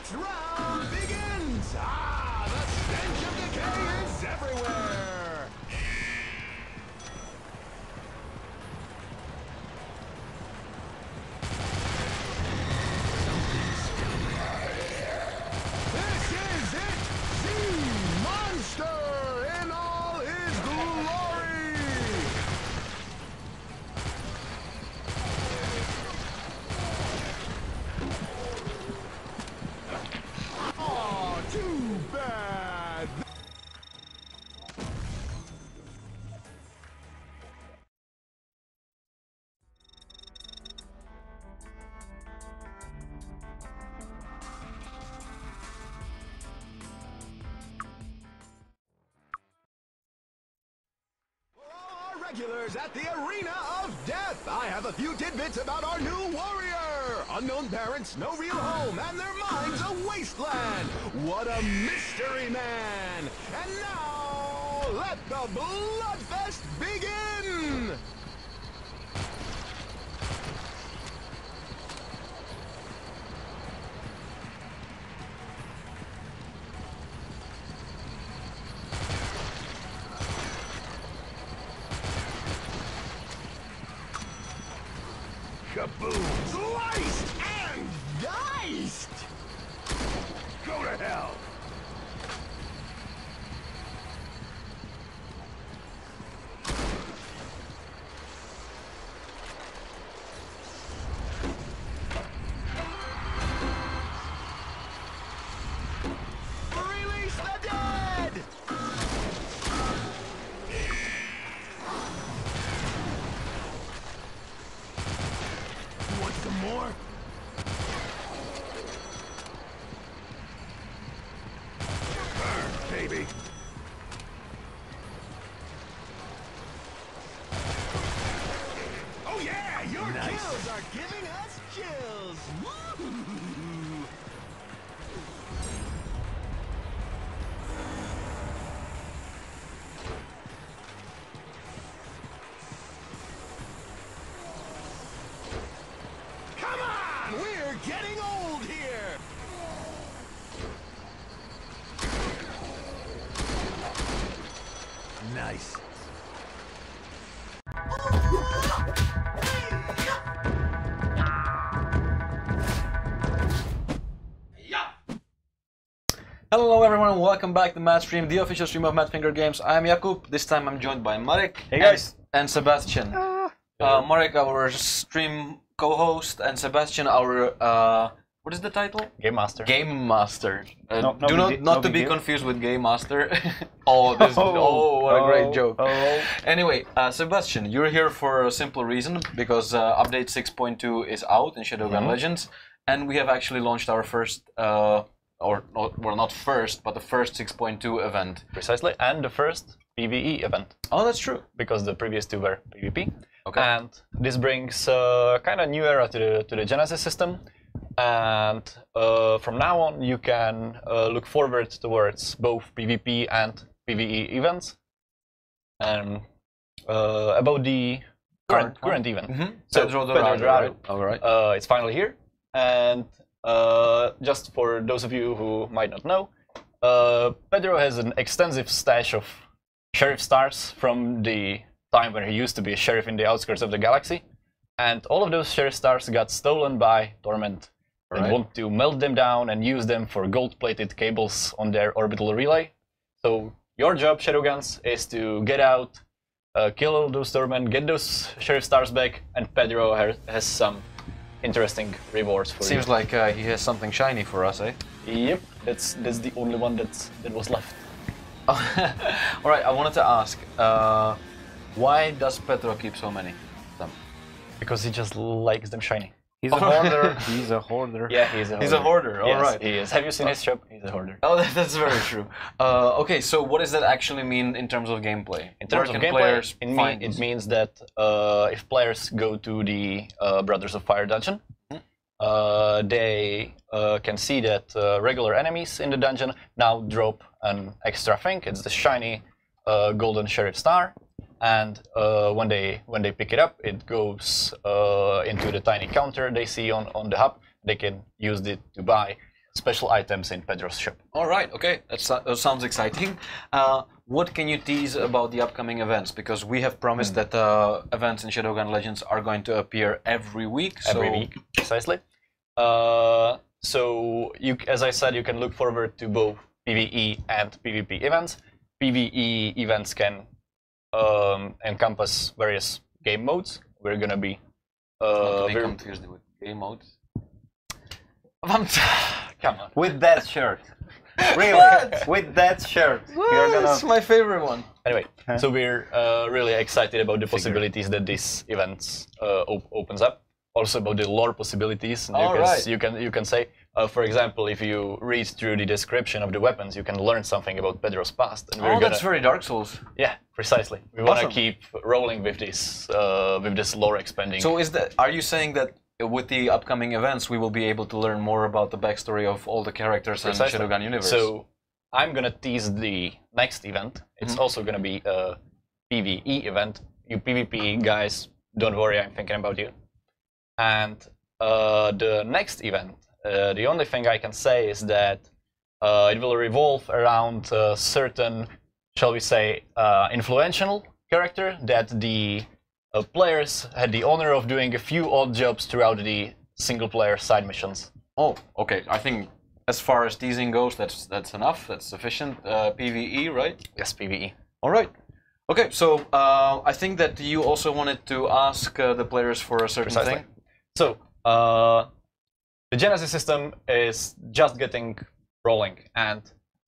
next round begins! Ah, the stench of decay is everywhere! This is it! The monster in all his glory! Oh, too bad! For all our regulars at the Arena of Death, I have a few tidbits about our new warrior. Unknown parents, no real home, and their minds a wasteland. What a mystery man! And now, let the Bloodfest begin! Kaboom! Sliced and diced! Go to hell! Release the dead! You want some more? Burn, baby. Oh yeah, your kills are giving us chills. Woo! Come on, we're getting old here. Nice. Hello everyone, welcome back to MADstream, the official stream of MADFINGER games. I'm Jakub. This time I'm joined by Marek. Hey guys. And Sebastian. Marek, our stream co-host, and Sebastian, our what is the title? Game Master. Game Master. No Not to big be deal. confused with Game Master. What a great joke. Anyway, Sebastian, you're here for a simple reason, because update 6.2 is out in Shadowgun Legends, and we have actually launched our first, not first, but the first 6.2 event. Precisely, and the first PvE event, Oh, that's true. because the previous two were PvP. Okay. And this brings kind of new era to the Genesis system. And from now on, you can look forward towards both PvP and PvE events. And about the current event. So Pedrodorado, Pedrodorado, all right. it's finally here. And just for those of you who might not know, Pedro has an extensive stash of sheriff stars from the time when he used to be a sheriff in the outskirts of the galaxy. And all of those sheriff stars got stolen by Torment. They want to melt them down and use them for gold-plated cables on their orbital relay. So your job, Shadowguns, is to get out, kill all those Torment, get those sheriff stars back, and Pedro has some interesting rewards for you. Seems like he has something shiny for us, eh? Yep, that's the only one that was left. Alright, I wanted to ask, why does Pedro keep so many of them? Because he just likes them shiny. He's a hoarder. He's a hoarder. Yeah, he's a hoarder. He's a hoarder, Yes, alright. he is. Have you seen his shop? He's a hoarder. Oh, that's very true. Okay, so what does that actually mean in terms of gameplay? In terms of gameplay, it means that if players go to the Brothers of Fire dungeon, they can see that regular enemies in the dungeon now drop an extra thing. It's the shiny golden sheriff star, and when they pick it up, it goes into the tiny counter they see on the hub. They can use it to buy special items in Pedro's shop. All right, okay, that sounds exciting. What can you tease about the upcoming events? Because we have promised that events in Shadowgun Legends are going to appear every week. Every week, precisely. So, as I said, you can look forward to both PvE and PvP events. PvE events can encompass various game modes. We're gonna be not to be confused with game modes. Come on. With that shirt. Really? With that shirt. That's my favorite one. Anyway, so we're really excited about the possibilities that this event opens up. Also about the lore possibilities. You can say, for example, if you read through the description of the weapons, you can learn something about Pedro's past. And that's very Dark Souls. Yeah, precisely. We want to keep rolling with this lore expanding. So are you saying that with the upcoming events, we will be able to learn more about the backstory of all the characters in the Shadowgun universe? So I'm gonna tease the next event. It's also gonna be a PvE event. You PvP guys, don't worry, I'm thinking about you. And the next event, the only thing I can say is that it will revolve around a certain, shall we say, influential character that the players had the honor of doing a few odd jobs throughout the single-player side missions. Oh, okay. I think as far as teasing goes, that's enough. That's sufficient. PvE, right? Yes, PvE. All right. Okay, so I think that you also wanted to ask the players for a certain thing. So the Genesis system is just getting rolling, and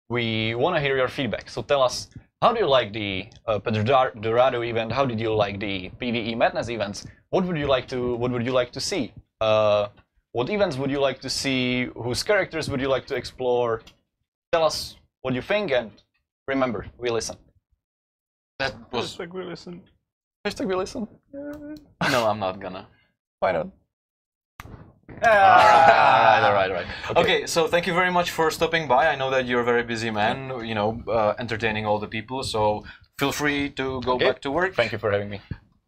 we want to hear your feedback. So tell us, how do you like the Pedrodorado event? How did you like the PvE Madness events? What would you like to see? What events would you like to see? Whose characters would you like to explore? Tell us what you think, and remember, we listen. That was... Hashtag we listen. Hashtag we listen. No, I'm not gonna. Why not? All right. Okay, so thank you very much for stopping by. I know that you're a very busy man, you know, entertaining all the people, so feel free to go back to work. Thank you for having me.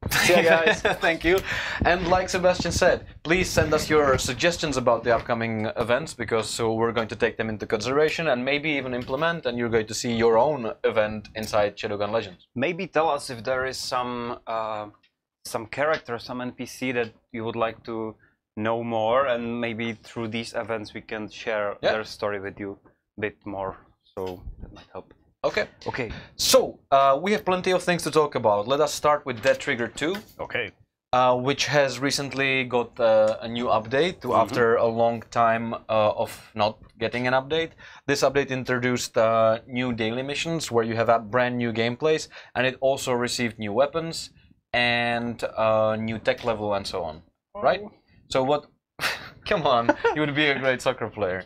See you guys. Thank you. And like Sebastian said, please send us your suggestions about the upcoming events, because we're going to take them into consideration and maybe even implement, and you're going to see your own event inside Shadowgun Legends. Maybe tell us if there is some character, some NPC that you would like to know more, and maybe through these events we can share their story with you a bit more, so that might help. Okay. So we have plenty of things to talk about. Let us start with Dead Trigger 2. Okay. Which has recently got a new update after a long time of not getting an update. This update introduced new daily missions where you have brand new gameplays, and it also received new weapons and new tech level and so on. Right? So what? Come on, you would be a great soccer player.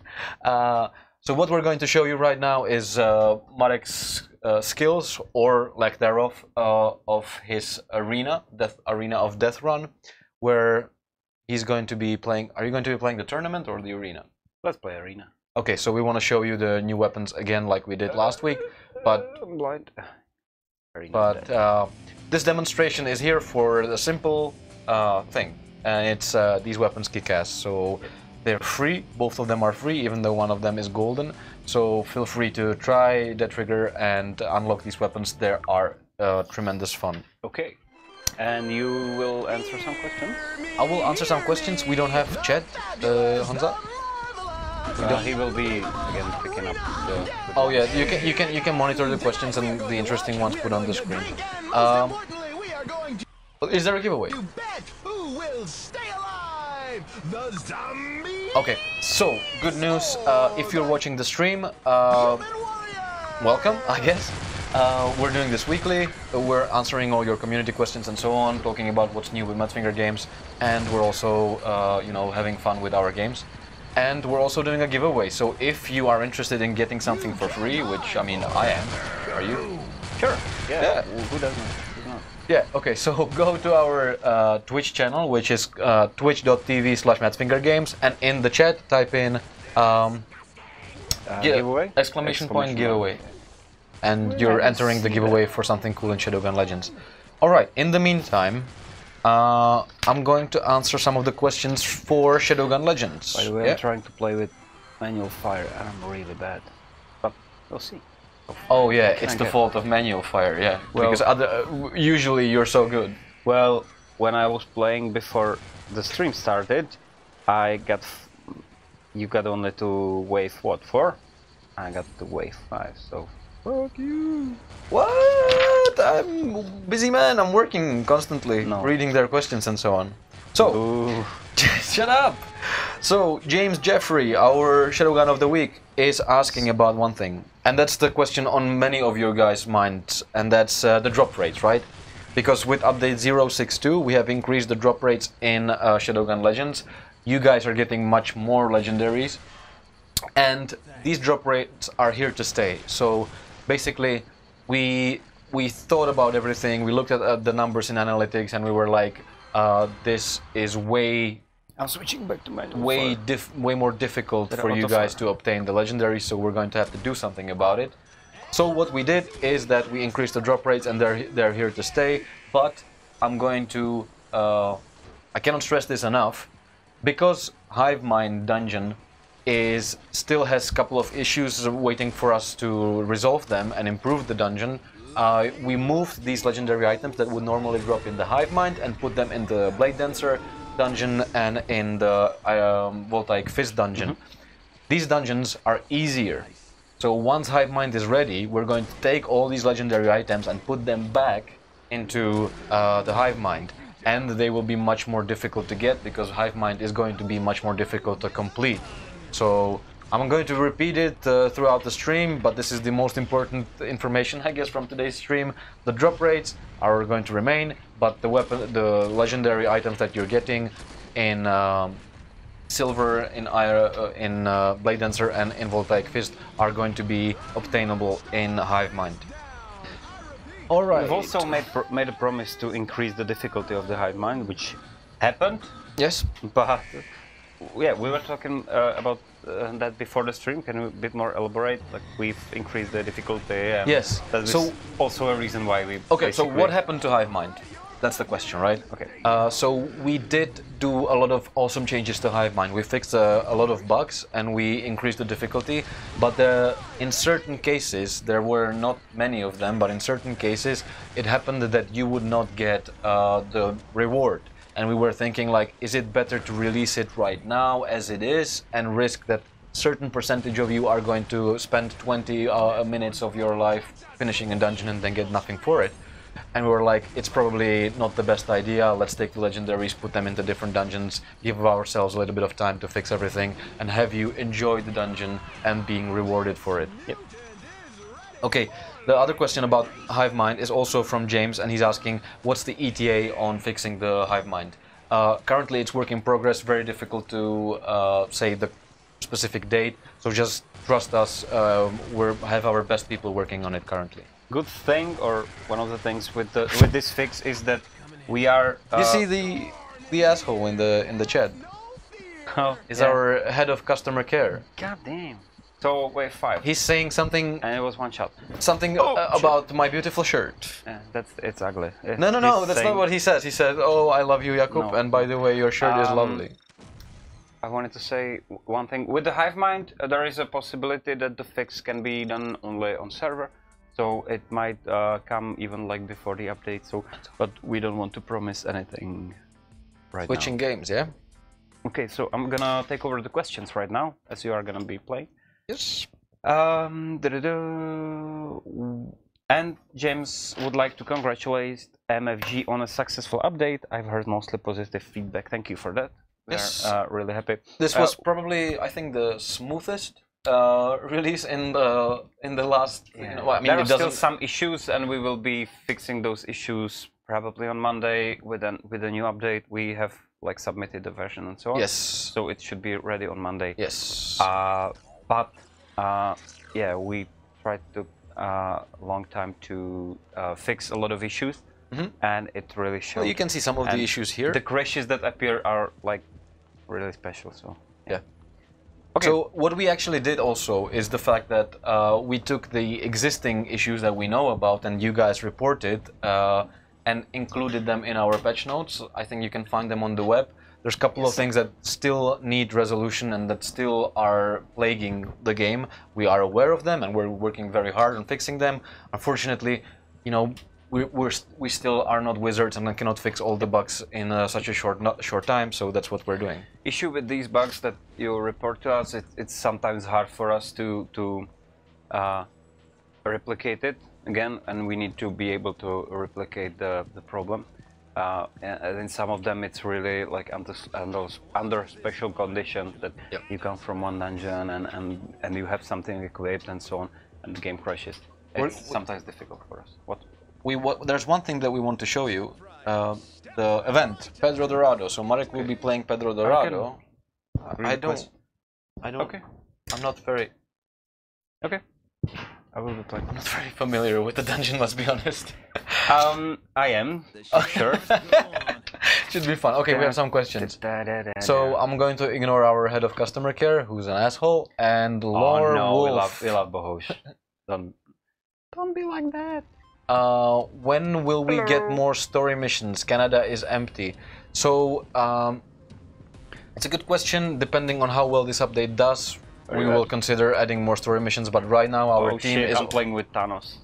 So what we're going to show you right now is Marek's skills, or lack thereof, of his arena of Death Run, where he's going to be playing. Are you going to be playing the tournament or the arena? Let's play arena. Okay, so we want to show you the new weapons again, like we did last week, but I'm blind. This demonstration is here for a simple thing, and it's these weapons kick ass. So they're free, both of them are free, even though one of them is golden. So feel free to try Dead Trigger and unlock these weapons. They are tremendous fun. Okay. And you will answer some questions? I will answer some questions. We don't have chat, Hansa. He will be again picking up the... Oh yeah, you can monitor the questions and the interesting ones put on the screen. Is there a giveaway? Okay, so good news. If you're watching the stream, welcome, I guess. We're doing this weekly. We're answering all your community questions and so on, talking about what's new with MADFINGER games, and we're also, having fun with our games. And we're also doing a giveaway. So if you are interested in getting something for free, which I mean I am, are you? Sure. Yeah. Who doesn't? Yeah, okay, so go to our Twitch channel, which is twitch.tv/MADFINGERGames, and in the chat type in giveaway? Exclamation point giveaway. And you're entering the giveaway for something cool in Shadowgun Legends. Alright, in the meantime, I'm going to answer some of the questions for Shadowgun Legends. By the way, I'm trying to play with manual fire, and I'm really bad. But we'll see. Oh yeah, it's the fault of manual fire, yeah. Well, because usually you're so good. Well, when I was playing before the stream started, you got only to wave what, 4? I got to wave 5, so fuck you. What? I'm busy man, I'm working constantly, reading their questions and so on. So, shut up! So, James Jeffrey, our Shadowgun of the Week, is asking about one thing. And that's the question on many of your guys' minds, and that's the drop rates, right? Because with update 062, we have increased the drop rates in Shadowgun Legends. You guys are getting much more legendaries. And these drop rates are here to stay. So, basically, we thought about everything, we looked at the numbers in analytics, and we were like, this is I'm switching back to manual way more difficult for you guys to obtain the legendary, so we're going to have to do something about it. So what we did is that we increased the drop rates, and they're here to stay. But I'm going to I cannot stress this enough, because Hive Mind dungeon still has a couple of issues waiting for us to resolve them and improve the dungeon. We moved these legendary items that would normally drop in the Hive Mind and put them in the Blade Dancer dungeon and in the Voltaic Fist dungeon. These dungeons are easier. So once Hive Mind is ready, we're going to take all these legendary items and put them back into the Hive Mind. And they will be much more difficult to get, because Hive Mind is going to be much more difficult to complete. So I'm going to repeat it throughout the stream, but this is the most important information, I guess, from today's stream. The drop rates are going to remain, but the legendary items that you're getting in Silver, in Blade Dancer, and in Voltaic Fist are going to be obtainable in Hive Mind. All right. We've also made a promise to increase the difficulty of the Hive Mind, which happened. Yes. But yeah, we were talking about that before the stream. Can you a bit more elaborate? Like, we've increased the difficulty. Yes. That is also a reason why we. Okay. So what happened to Hive Mind? That's the question, right? Okay. So we did do a lot of awesome changes to Hive Mind. We fixed a lot of bugs and we increased the difficulty. But in certain cases, there were not many of them, but in certain cases, it happened that you would not get the reward. And we were thinking, like, is it better to release it right now as it is and risk that certain percentage of you are going to spend 20 minutes of your life finishing a dungeon and then get nothing for it? And we were like, it's probably not the best idea. Let's take the legendaries, put them into different dungeons, give ourselves a little bit of time to fix everything, and have you enjoy the dungeon and being rewarded for it. Yep. Okay, the other question about Hive Mind is also from James, and he's asking, what's the ETA on fixing the Hive Mind? Currently it's work in progress, very difficult to say the specific date, so just trust us, we have our best people working on it currently. Good thing, or one of the things with this fix, is that we are. You see the asshole in the chat? Oh, is our head of customer care. God damn. So wave 5. He's saying something. And it was one shot. Something about my beautiful shirt. Yeah, it's ugly. No, that's not what he said. He said, "Oh, I love you, Jakub, and by the way, your shirt is lovely." I wanted to say one thing. With the Hive Mind, there is a possibility that the fix can be done only on server. So it might come even like before the update. So, but we don't want to promise anything right now. Switching games, yeah. Okay, so I'm gonna take over the questions right now, as you are gonna be playing. Yes. And James would like to congratulate MFG on a successful update. I've heard mostly positive feedback. Thank you for that. Yes. We're really happy. This was probably, I think, the smoothest release in the last. Yeah. You know, I mean, there are still some issues, and we will be fixing those issues probably on Monday with a new update. We have like submitted the version and so on. Yes. So it should be ready on Monday. Yes. But yeah, we tried to long time to fix a lot of issues, and it really shows. Well, you can see some of the issues here. The crashes that appear are like really special. So yeah. Okay. So what we actually did also is the fact that we took the existing issues that we know about and you guys reported and included them in our patch notes. I think you can find them on the web. There's a couple of things that still need resolution and that still are plaguing the game. We are aware of them and we're working very hard on fixing them. Unfortunately, you know, we still are not wizards and cannot fix all the bugs in such a short time, so that's what we're doing. Issue with these bugs that you report to us, it's sometimes hard for us to replicate it again, and we need to be able to replicate the problem. And in some of them, it's really like under special conditions that you come from one dungeon and you have something equipped and so on, and the game crashes. It's sometimes difficult for us. There's one thing that we want to show you, the event, Pedrodorado. So Marek will be playing Pedrodorado. I don't. Okay. I'm not very. Okay. I will be playing. I'm not very familiar with the dungeon, let's be honest. I am. Sure. Should be fun. Okay, we have some questions. So I'm going to ignore our head of customer care, who's an asshole, and Lore Wolf. We love Bohosh. Don't be like that. When will we get more story missions? Canada is empty. So it's a good question. Depending on how well this update does, we will consider adding more story missions. But right now our team is playing with Thanos,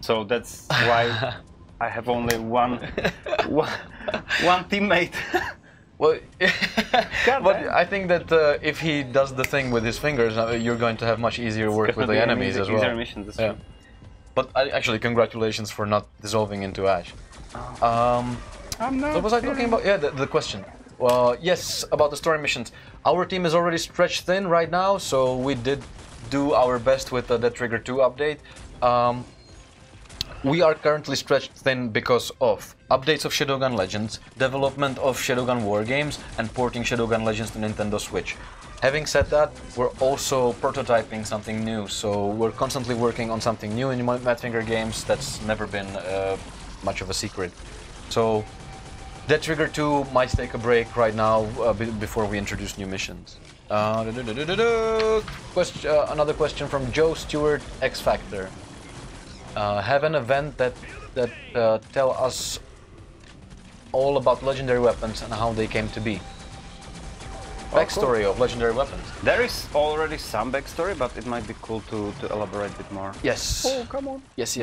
so that's why I have only one teammate. Well, but I think that if he does the thing with his fingers, you're going to have much easier work with the enemies as well. Easier missions, that's true. But actually, congratulations for not dissolving into ash. What was I talking about? Yeah, the question. Yes, about the story missions. Our team is already stretched thin right now, so we did do our best with the Dead Trigger 2 update. We are currently stretched thin because of updates of Shadowgun Legends, development of Shadowgun Wargames, and porting Shadowgun Legends to Nintendo Switch. Having said that, we're also prototyping something new, so we're constantly working on something new in MADFINGER games. That's never been much of a secret. So Dead Trigger 2 might take a break right now before we introduce new missions. Another question from Joe Stewart, X Factor. Have an event that tell us all about legendary weapons and how they came to be. Backstory of legendary weapons. There is already some backstory, but it might be cool to elaborate a bit more. Yes. Oh, come on. Yes.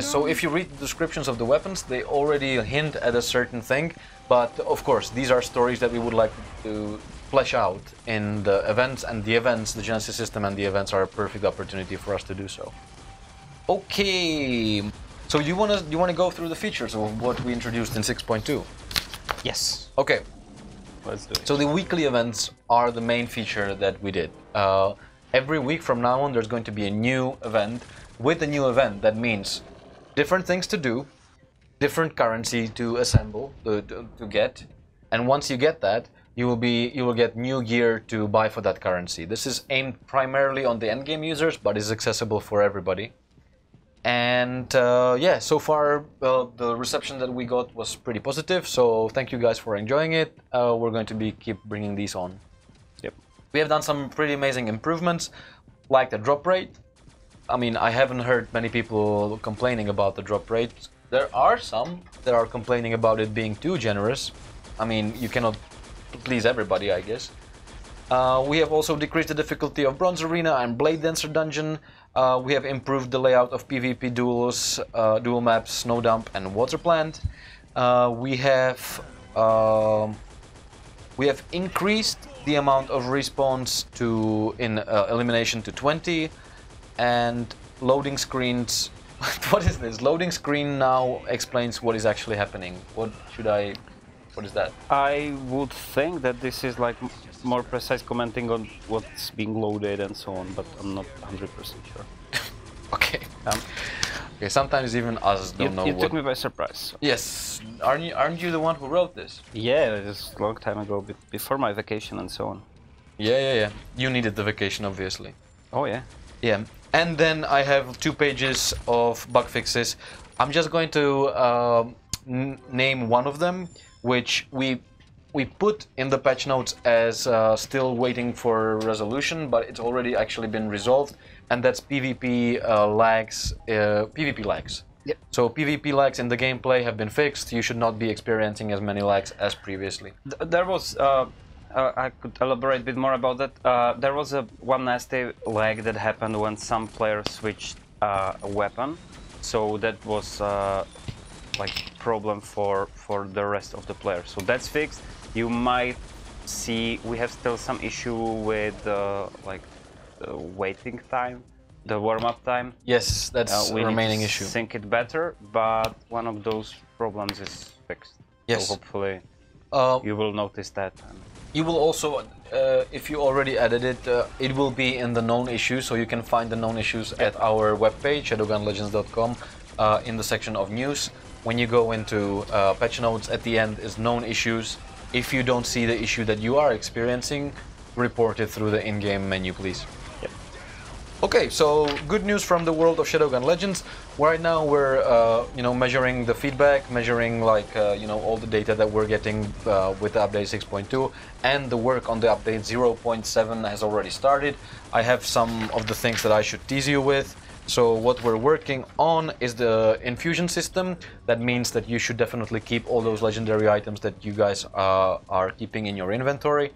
So if you read the descriptions of the weapons, they already hint at a certain thing, but of course, these are stories that we would like to flesh out in the events, and the Genesis system and the events are a perfect opportunity for us to do so. Okay. So you wanna go through the features of what we introduced in 6.2? Yes. Okay. Let's do it. So the weekly events are the main feature that we did. Every week from now on, there's going to be a new event. With the new event, that means different things to do, different currency to assemble, to get, and once you get that, you will get new gear to buy for that currency. This is aimed primarily on the endgame users, but is accessible for everybody. And yeah, so far the reception that we got was pretty positive, so thank you guys for enjoying it. We're going to keep bringing these on. Yep. We have done some pretty amazing improvements, like the drop rate. I mean, I haven't heard many people complaining about the drop rate. There are some that are complaining about it being too generous. I mean, you cannot please everybody, I guess. We have also decreased the difficulty of Bronze Arena and Blade Dancer Dungeon. We have improved the layout of PvP duels, dual maps, Snow Dump and Water Plant. We have increased the amount of respawns in elimination to 20, and loading screens. What is this? Loading screen now explains what is actually happening. What is that? I would think that this is like more precise commenting on what's being loaded and so on, but I'm not 100% sure. Okay. Okay. Sometimes even us don't know. You took me by surprise. So. Yes. Aren't you the one who wrote this? Yeah, it was a long time ago, before my vacation and so on. Yeah. You needed the vacation, obviously. Oh yeah. Yeah. And then I have 2 pages of bug fixes. I'm just going to name one of them, which we put in the patch notes as still waiting for resolution, but it's already actually been resolved, and that's PvP lags. PvP lags. Yep. So PvP lags in the gameplay have been fixed. You should not be experiencing as many lags as previously. There was, I could elaborate a bit more about that. There was one nasty lag that happened when some players switched a weapon. So that was like problem for the rest of the players. So that's fixed. You might see we have still some issue with like the waiting time, the warm-up time. Yes, that's a remaining issue. Sync it better, but one of those problems is fixed. Yes. So hopefully you will notice that. You will also, if you already added it, it will be in the known issues, so you can find the known issues at our webpage, shadowgunlegends.com, in the section of news. When you go into patch notes, at the end is known issues. If you don't see the issue that you are experiencing, report it through the in-game menu, please. Yep. Okay, so good news from the world of Shadowgun Legends. Right now we're, measuring the feedback, measuring all the data that we're getting with the update 6.2, and the work on the update 0.7 has already started. I have some of the things that I should tease you with. So what we're working on is the infusion system. That means that you should definitely keep all those legendary items that you guys are keeping in your inventory.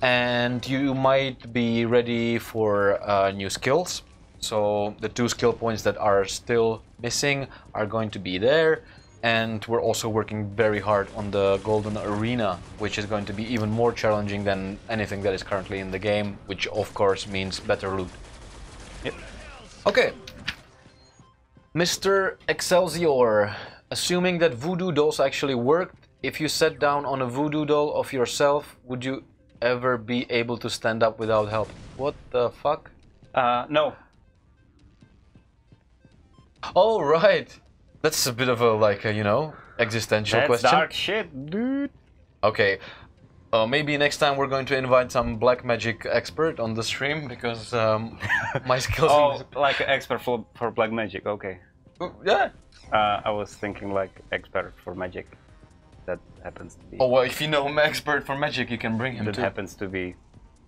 And you might be ready for new skills. So the 2 skill points that are still missing are going to be there. And we're also working very hard on the Golden Arena, which is going to be even more challenging than anything that is currently in the game, which of course means better loot. Yep. Okay, Mr. Excelsior, assuming that voodoo dolls actually worked, if you sat down on a voodoo doll of yourself, would you ever be able to stand up without help? What the fuck? No. Oh, right. That's a bit of a, existential question. That's dark shit, dude. Okay. Maybe next time we're going to invite some black magic expert on the stream, because my skills... Oh, like an expert for black magic, okay. Yeah. I was thinking like expert for magic. That happens to be... Oh, well, if you know an expert for magic, you can bring him that too. happens to be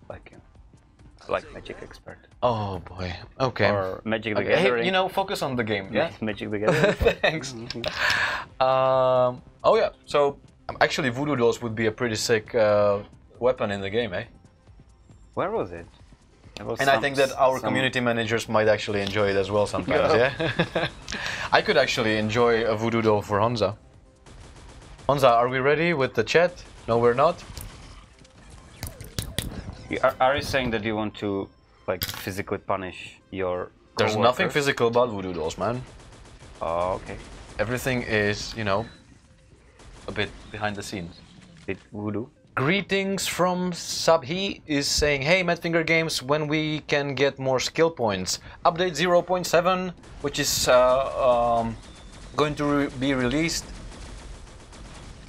like a black magic expert. Oh, boy. Okay. Or Magic the Okay. Gathering. Hey, focus on the game, yeah? Magic the Gathering. Thanks. Oh, yeah. So... actually, voodoo dolls would be a pretty sick weapon in the game, eh? Where was it? And I think that our community managers might actually enjoy it as well sometimes, yeah? I could actually enjoy a voodoo doll for Honza. Honza, are we ready with the chat? No, we're not? Are you saying that you want to, like, physically punish your There's coworkers? nothing physical about voodoo dolls, man. Oh, okay. Everything is, a bit behind the scenes. Bit voodoo. Greetings from Subhi is saying, hey MADFINGER Games, when we can get more skill points? Update 0.7, which is going to be released.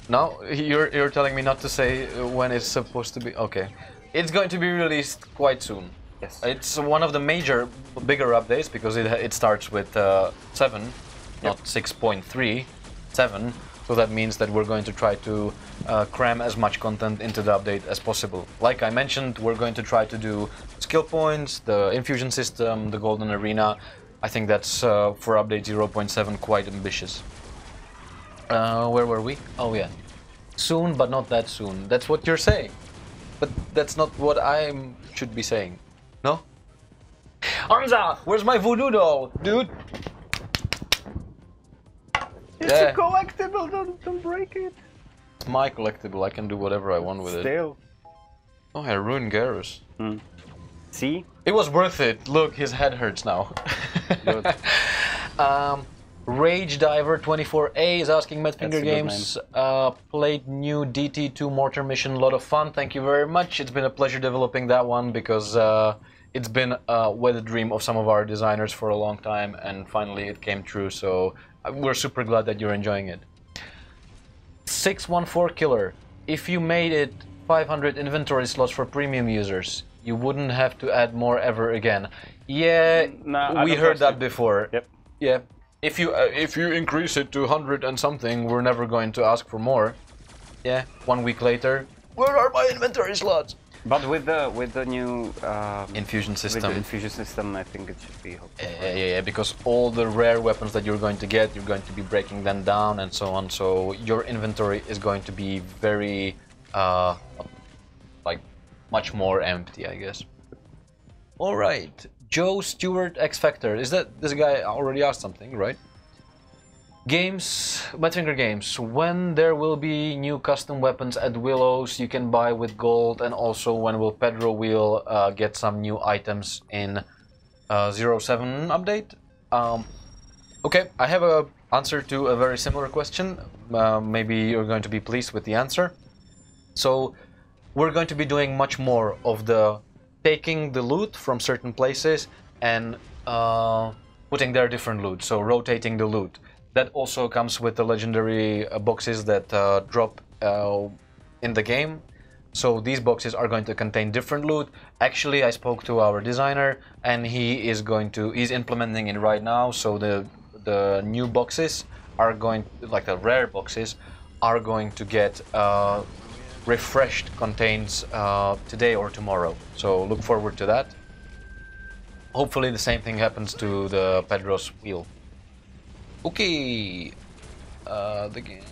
No, you're telling me not to say when it's supposed to be. Okay, it's going to be released quite soon. Yes. It's one of the bigger updates because it starts with 7, not 6.3, 7. So that means that we're going to try to cram as much content into the update as possible. Like I mentioned, we're going to try to do skill points, the infusion system, the Golden Arena. I think that's for update 0.7 quite ambitious. Where were we? Oh yeah. Soon, but not that soon. That's what you're saying. But that's not what I should be saying. No? Hansa, where's my voodoo doll? Dude! It's a collectible, don't break it. It's my collectible, I can do whatever I want with it. Still. Oh, I ruined Garrus. See? It was worth it. Look, his head hurts now. Good. Rage Diver 24A is asking MADFINGER That's a good Games played new DT2 mortar mission, a lot of fun. Thank you very much. It's been a pleasure developing that one because it's been a wet dream of some of our designers for a long time, and finally it came true. So we're super glad that you're enjoying it. 614 Killer, if you made it 500 inventory slots for premium users, you wouldn't have to add more ever again. Yeah, No, we heard that before. Yep. Yeah, if you increase it to 100 and something, we're never going to ask for more. Yeah, 1 week later, where are my inventory slots? But with the new infusion system. with the infusion system, I think it should be helpful. Yeah, because all the rare weapons that you're going to get, you're going to be breaking them down and so on. So your inventory is going to be very, like, much more empty, I guess. All right, Joe Stewart X Factor. Is that this guy already asked something, right? Games, MADFINGER games. When there will be new custom weapons at Willow's you can buy with gold, and also when will Pedro will get some new items in 07 update? Okay, I have a answer to a very similar question. Maybe you're going to be pleased with the answer. So we're going to be doing much more of the taking the loot from certain places and putting their different loot, so rotating the loot. That also comes with the legendary boxes that drop in the game. So these boxes are going to contain different loot. Actually, I spoke to our designer and he's implementing it right now. So the new boxes are going, like the rare boxes, are going to get refreshed contains today or tomorrow. So look forward to that. Hopefully the same thing happens to the Pedro's wheel. Okay, the game.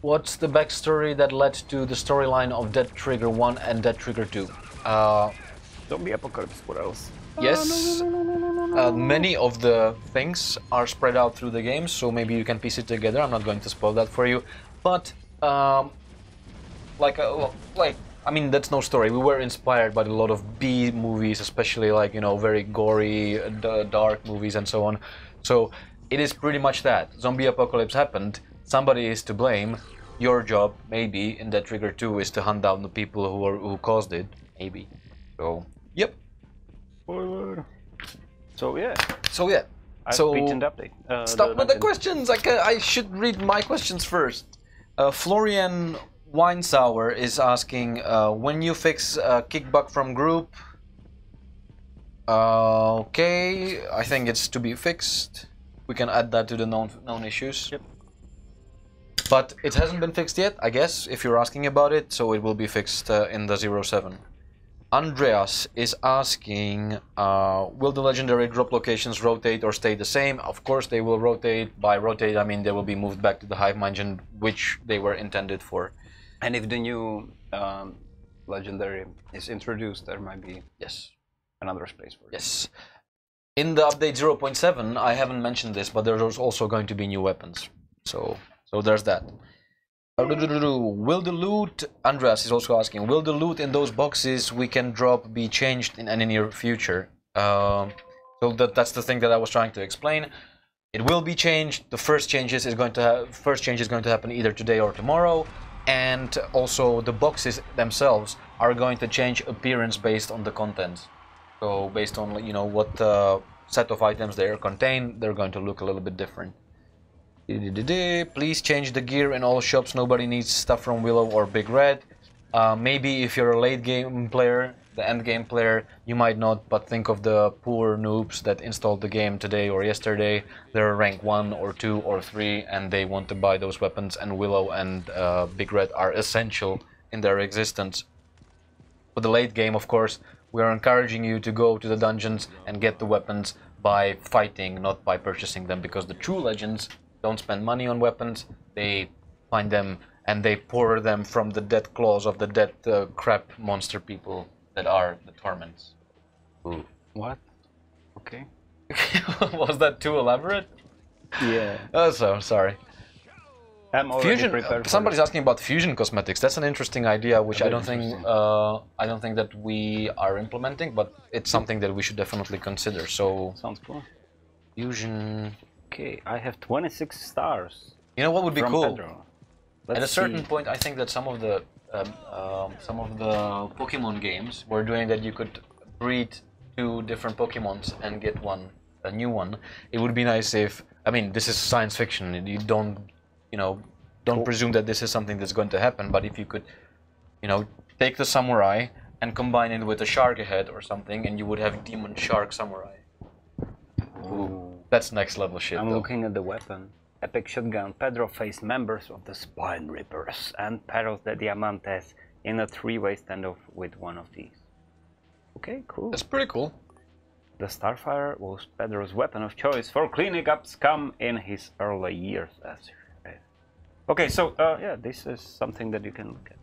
What's the backstory that led to the storyline of Dead Trigger 1 and Dead Trigger 2? Zombie apocalypse, what else? Yes, many of the things are spread out through the games, so maybe you can piece it together. I'm not going to spoil that for you, but I mean, that's no story. We were inspired by a lot of B movies, especially like, you know, very gory, dark movies and so on. So it is pretty much that. Zombie apocalypse happened. Somebody is to blame. Your job, maybe, in Dead Trigger 2 is to hunt down the people who caused it. Maybe. So, yep. Spoiler. So yeah. So beaten the update. Stop with the questions. I should read my questions first. Florian Winesauer is asking, when you fix kickback from group? Okay, I think it's to be fixed. We can add that to the known issues. Yep. But it hasn't been fixed yet, I guess, if you're asking about it, so it will be fixed in the 07. Andreas is asking, will the legendary drop locations rotate or stay the same? Of course they will rotate. By rotate, I mean they will be moved back to the hive mind which they were intended for. And if the new legendary is introduced, there might be another space for it. Yes. In the update 0.7, I haven't mentioned this, but there's also going to be new weapons. So there's that. Will the loot, Andreas is also asking, will the loot in those boxes we can drop be changed in any near future? So that's the thing that I was trying to explain. It will be changed. The first change is going to happen either today or tomorrow. And also the boxes themselves are going to change appearance based on the content. So based on, you know, what set of items they contain, they're going to look a little bit different. Please change the gear in all shops. Nobody needs stuff from Willow or Big Red. Maybe if you're a late game player, the end game player, you might not, but think of the poor noobs that installed the game today or yesterday. They're rank 1 or 2 or 3 and they want to buy those weapons, and Willow and Big Red are essential in their existence. For the late game, of course, we are encouraging you to go to the dungeons and get the weapons by fighting, not by purchasing them, because the true legends don't spend money on weapons. They find them and they pour them from the dead claws of the dead crap monster people that are the torments. Ooh. What? Okay. Was that too elaborate? Yeah. Oh, so sorry. I'm already Fusion. prepared. Somebody's asking about fusion cosmetics. That's an interesting idea, which I don't think that we are implementing, but it's something that we should definitely consider. So sounds cool. Fusion. Okay, I have 26 stars. You know what would be cool? Pedro. At a certain point, I think that some of the Pokemon games were doing that. You could breed 2 different Pokemons and get a new one. It would be nice if, I mean, this is science fiction. You don't, don't presume that this is something that's going to happen. But if you could, take the samurai and combine it with a shark head or something, and you would have demon shark samurai. Ooh, that's next level shit. I'm looking at the weapon. Epic Shotgun, Pedro faced members of the Spine Rippers and Perros de Diamantes in a 3-way standoff with one of these. Okay, cool. That's pretty cool. The Starfire was Pedro's weapon of choice for cleaning up scum in his early years as sheriff. Okay, so yeah, this is something that you can look at.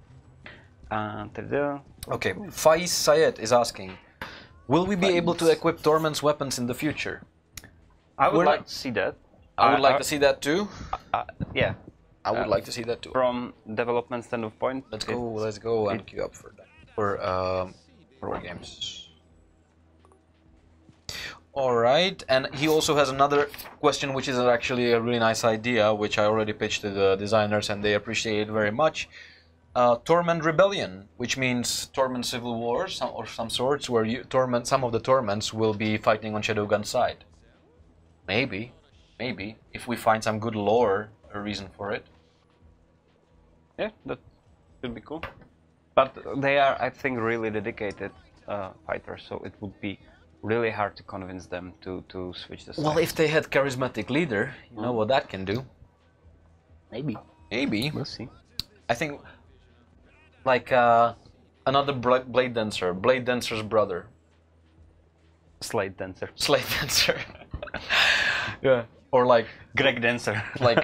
Okay, Faiz Sayed is asking, will we be able to equip Torment's weapons in the future? I would like to see that. I would like to see that too. Yeah. I would like to see that too. From development standpoint. Let's go and queue up for that. For games. Alright, and he also has another question, which is actually a really nice idea, which I already pitched to the designers and they appreciate it very much. Torment Rebellion, which means Torment Civil War or some sorts, where some of the Torments will be fighting on Shadowgun's side. Maybe, if we find some good lore reason for it. Yeah, that would be cool. But they are, I think, really dedicated fighters, so it would be really hard to convince them to switch the side. Well, if they had charismatic leader, you know what that can do. Maybe. We'll see. I think, like another Blade Dancer, Blade Dancer's brother. Slade Dancer. Slade Dancer. Yeah. Or like Greg Dancer. Like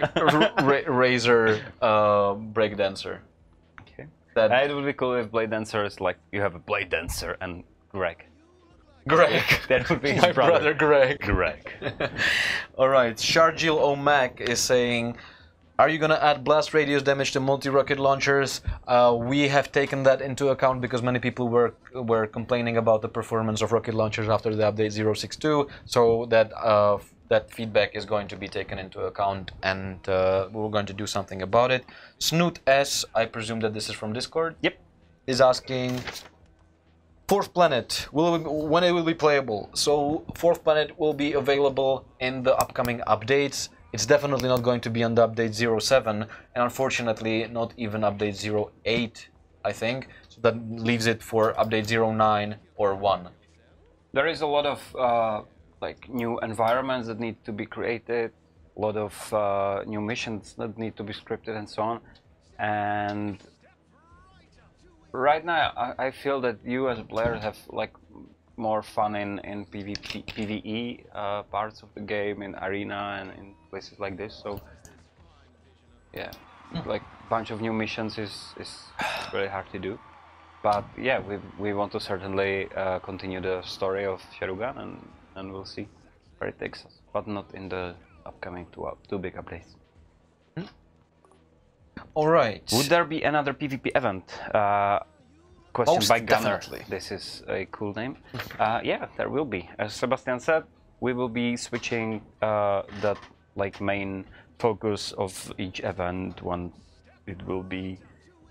Razor Break Dancer. Okay. That it would be cool if Blade Dancer is like you have a Blade Dancer and Greg. That would be my his brother Greg. Greg. Alright, Sharjil O'Mac is saying, are you gonna add blast radius damage to multi-rocket launchers? We have taken that into account because many people were complaining about the performance of rocket launchers after the update 062, so that feedback is going to be taken into account, and we're going to do something about it. Snoot S, I presume that this is from Discord. Yep. Is asking, Fourth Planet, when it will be playable? So Fourth Planet will be available in the upcoming updates. It's definitely not going to be on the update 07, and unfortunately not even update 08, I think. So that leaves it for update 09 or 1. There is a lot of like new environments that need to be created, a lot of new missions that need to be scripted and so on. And right now I feel that you as players have like more fun in PvE parts of the game, in arena and in places like this. So yeah, like a bunch of new missions is really hard to do. But yeah, we want to certainly continue the story of Shadowgun, and we'll see where it takes us, but not in the upcoming two big updates. All right. Would there be another PvP event? Question Most by Gunner. definitely. This is a cool name. Yeah, there will be. As Sebastian said, we will be switching that like main focus of each event. One, it will be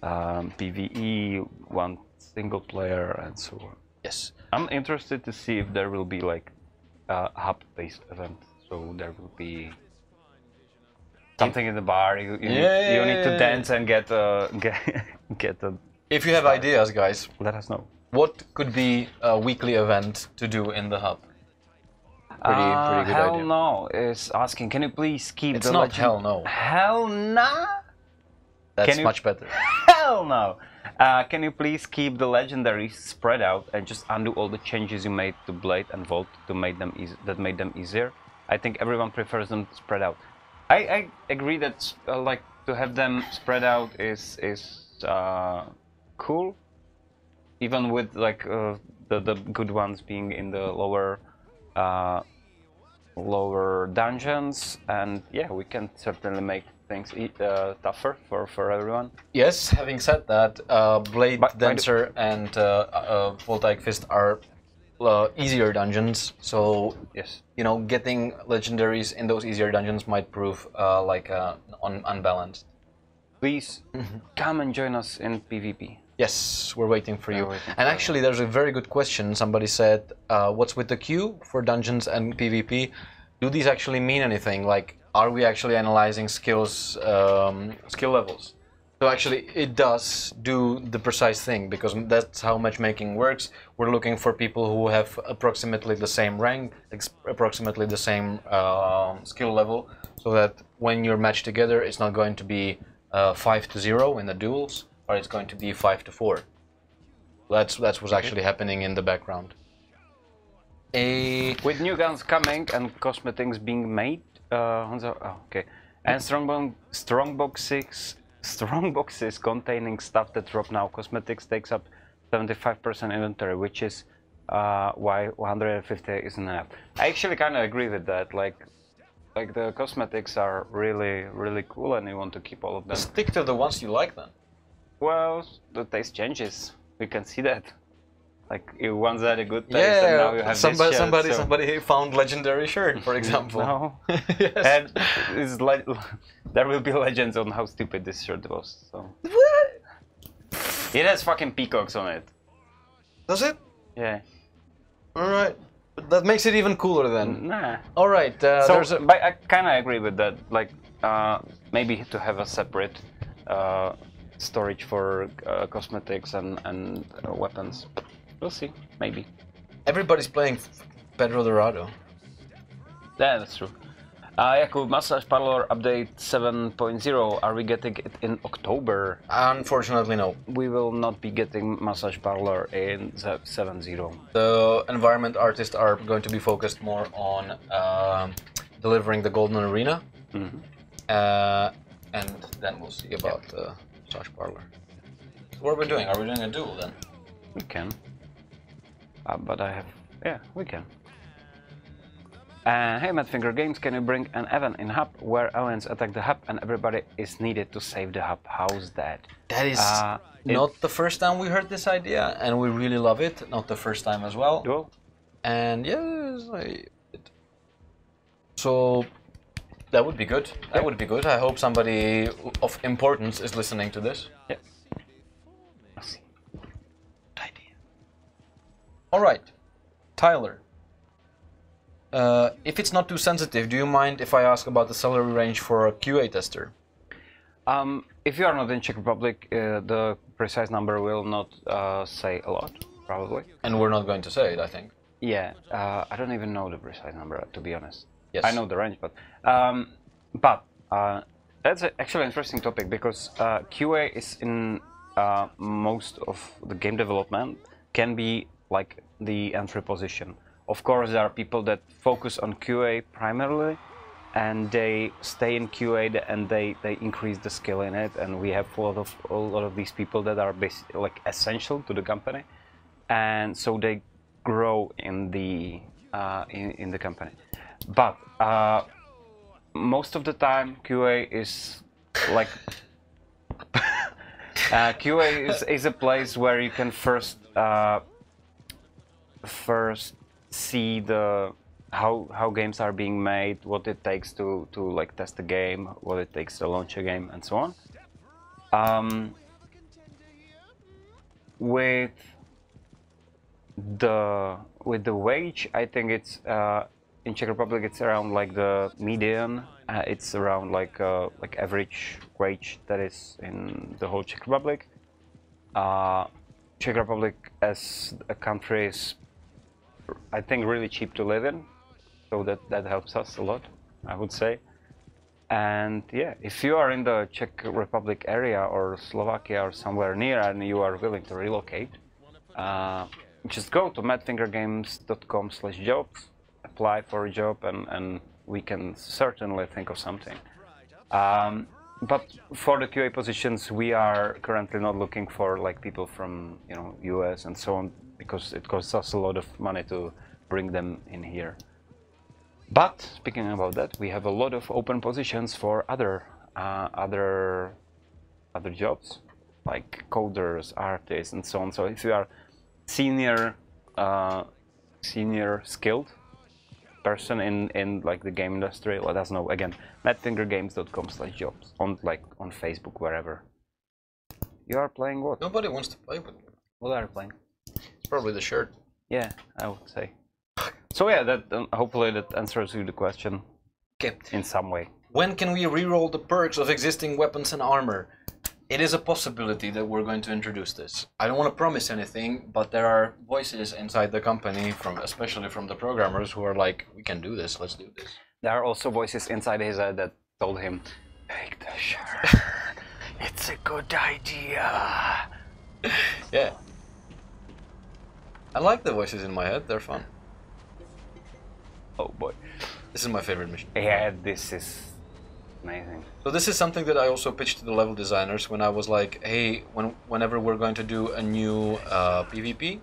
PvE, one single player, and so on. Yes. I'm interested to see if there will be like a hub-based event. So there will be something in the bar. You need to dance and get a. If you have ideas, guys, let us know. What could be a weekly event to do in the hub? Pretty good Hell idea. no is asking. Can you please keep It's the not legend? hell no. Hell nah. That's much better. Hell no. Can you please keep the legendaries spread out and just undo all the changes you made to Blade and Volt to make them that made them easier? I think everyone prefers them spread out. I agree that like to have them spread out is cool, even with like the good ones being in the lower dungeons, and yeah, we can certainly make things tougher for everyone. Yes, having said that, Blade Dancer and Voltaic Fist are easier dungeons, so yes, you know, getting legendaries in those easier dungeons might prove like unbalanced. Please come and join us in PvP. Yes, we're waiting for you. And actually, there's a very good question. Somebody said, what's with the queue for dungeons and PvP? Do these actually mean anything? Like, are we actually analyzing skill levels? So actually, it does do the precise thing, because that's how matchmaking works. We're looking for people who have approximately the same rank, approximately the same skill level. so that when you're matched together, it's not going to be 5-0 in the duels, or it's going to be 5-4. That's what's actually happening in the background. With new guns coming and cosmetics being made, and strong boxes containing stuff that drop now. Cosmetics takes up 75% inventory, which is why 150 isn't enough. I actually kind of agree with that. Like the cosmetics are really cool, and you want to keep all of them. Stick to the ones you like, then. Well, the taste changes. We can see that. Like you once had a good taste, and now you have somebody found legendary shirt, for example. No. Yes. And it's like there will be legends on how stupid this shirt was. So. What? It has fucking peacocks on it. Does it? Yeah. All right. That makes it even cooler then. Nah. All right. But I kind of agree with that. Like maybe to have a separate storage for cosmetics and weapons. We'll see, maybe. Everybody's playing Pedrodorado. Yeah, that's true. Jakub, Massage Parlor update 7.0. Are we getting it in October? Unfortunately, no. We will not be getting Massage Parlor in 7.0. The environment artists are going to be focused more on delivering the Golden Arena. Mm-hmm. And then we'll see about Massage Parlor. So what are we doing? Are we doing a duel then? We can. But we can. Hey, MADFINGER Games, can you bring an event in hub where aliens attack the hub and everybody is needed to save the hub? How's that? That is not the first time we heard this idea, and we really love it. Not the first time as well. Duel? And yes, so that would be good. That would be good. I hope somebody of importance is listening to this. Yeah. Let's see. All right, Tyler. If it's not too sensitive, do you mind if I ask about the salary range for a QA tester? If you are not in Czech Republic, the precise number will not say a lot, probably. And we're not going to say it, I think. Yeah, I don't even know the precise number, to be honest. Yes. I know the range, but that's actually an interesting topic because QA is in most of the game development can be like the entry position. Of course, there are people that focus on QA primarily, and they stay in QA and they increase the skill in it. And we have a lot of these people that are basically like essential to the company, and so they grow in the company. But most of the time, QA is like QA is a place where you can first see how games are being made, what it takes to like test a game, what it takes to launch a game, and so on. With the wage, I think it's in Czech Republic it's around like the median. It's around like average wage that is in the whole Czech Republic. Czech Republic as a country is, I think, really cheap to live in, so that helps us a lot, I would say. And yeah, if you are in the Czech Republic area or Slovakia or somewhere near and you are willing to relocate, just go to madfingergames.com/jobs, apply for a job, and we can certainly think of something. But for the QA positions, we are currently not looking for like people from US and so on, because it costs us a lot of money to bring them in here. But speaking about that, we have a lot of open positions for other jobs, like coders, artists, and so on. So if you are senior skilled person in like the game industry, let us know. Again, madfingergames.com/jobs on Facebook, wherever. You are playing what? Nobody wants to play with me. What are you playing? It's probably the shirt. Yeah, I would say. So yeah, that hopefully that answers you the question. Okay. In some way. When can we reroll the perks of existing weapons and armor? It is a possibility that we're going to introduce this. I don't want to promise anything, but there are voices inside the company, especially from the programmers, who are like, "We can do this. Let's do this." There are also voices inside his head that told him, "Take the shirt. It's a good idea." Yeah. I like the voices in my head. They're fun. Oh boy. This is my favorite mission. Yeah, this is amazing. So this is something that I also pitched to the level designers when I was like, hey, whenever we're going to do a new PvP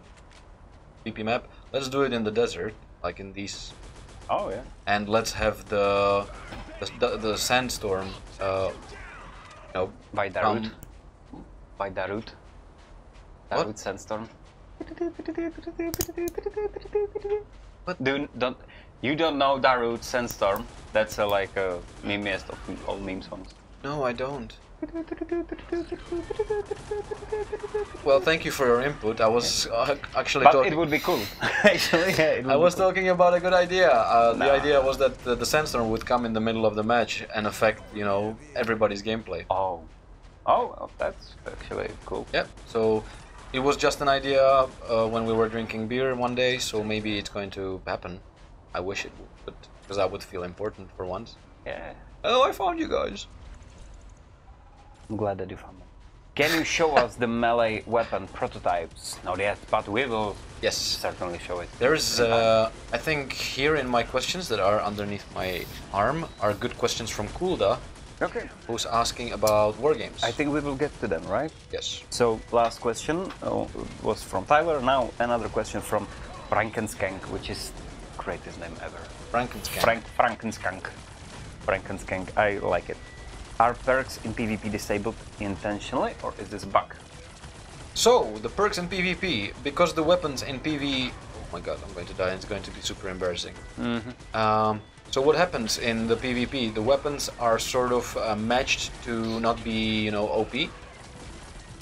map, let's do it in the desert, like in these. Oh yeah. And let's have the sandstorm, By Darut. By Darut. What? Darut Sandstorm. What? You don't know Darut Sandstorm? That's like a memest of all meme songs. No, I don't. Well, thank you for your input. I was actually But talking. it would be cool. Actually, yeah, I was talking about a good idea. The idea was that the sandstorm would come in the middle of the match and affect, everybody's gameplay. Oh, that's actually cool. Yeah. So it was just an idea when we were drinking beer one day. So maybe it's going to happen. I wish it would, because I would feel important for once. Yeah. Oh, I found you guys. I'm glad that you found them. Can you show us the melee weapon prototypes? Not yet, but we will certainly show it. There's, I think here in my questions that are underneath my arm are good questions from Kulda, Okay. who's asking about wargames. I think we will get to them, right? Yes. So, last question was from Tyler. Now, another question from Frankenskank, which is the greatest name ever. Frankenskank. Frankenskank, I like it. Are perks in PvP disabled intentionally, or is this a bug? So, the perks in PvP, because the weapons in PvE... Oh my god, I'm going to die, it's going to be super embarrassing. So what happens in the PvP, the weapons are sort of matched to not be, OP.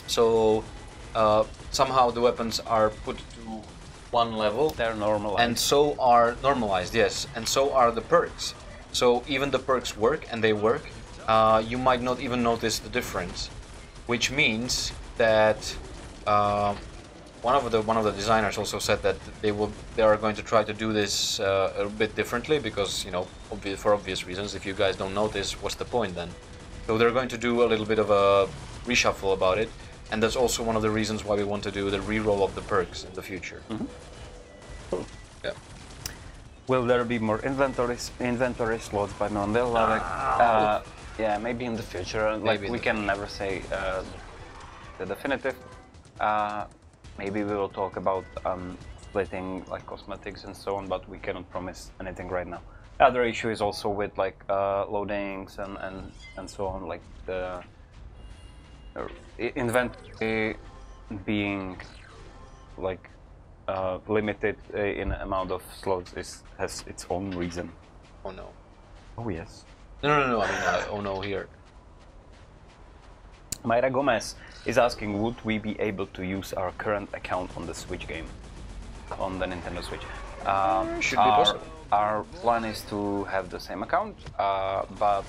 So, somehow the weapons are put to one level. They're normalized. And so are normalized, yes. And so are the perks. So even the perks work, and they work. You might not even notice the difference, which means that one of the designers also said that they are going to try to do this a bit differently because for obvious reasons. If you guys don't notice, what's the point then? So they're going to do a little bit of a reshuffle about it, and that's also one of the reasons why we want to do the reroll of the perks in the future. Cool. Yeah. Will there be more inventory slots by Mondel? Yeah, maybe in the future. Like we can never say the definitive. Maybe we will talk about splitting like cosmetics and so on, but we cannot promise anything right now. Other issue is also with like loadings and so on, like the inventory being like limited in amount of slots has its own reason. Oh no. Oh yes. No. I mean, oh no here. Mayra Gomez is asking, would we be able to use our current account on the Switch game, on the Nintendo Switch? Should be possible. Our plan is to have the same account, but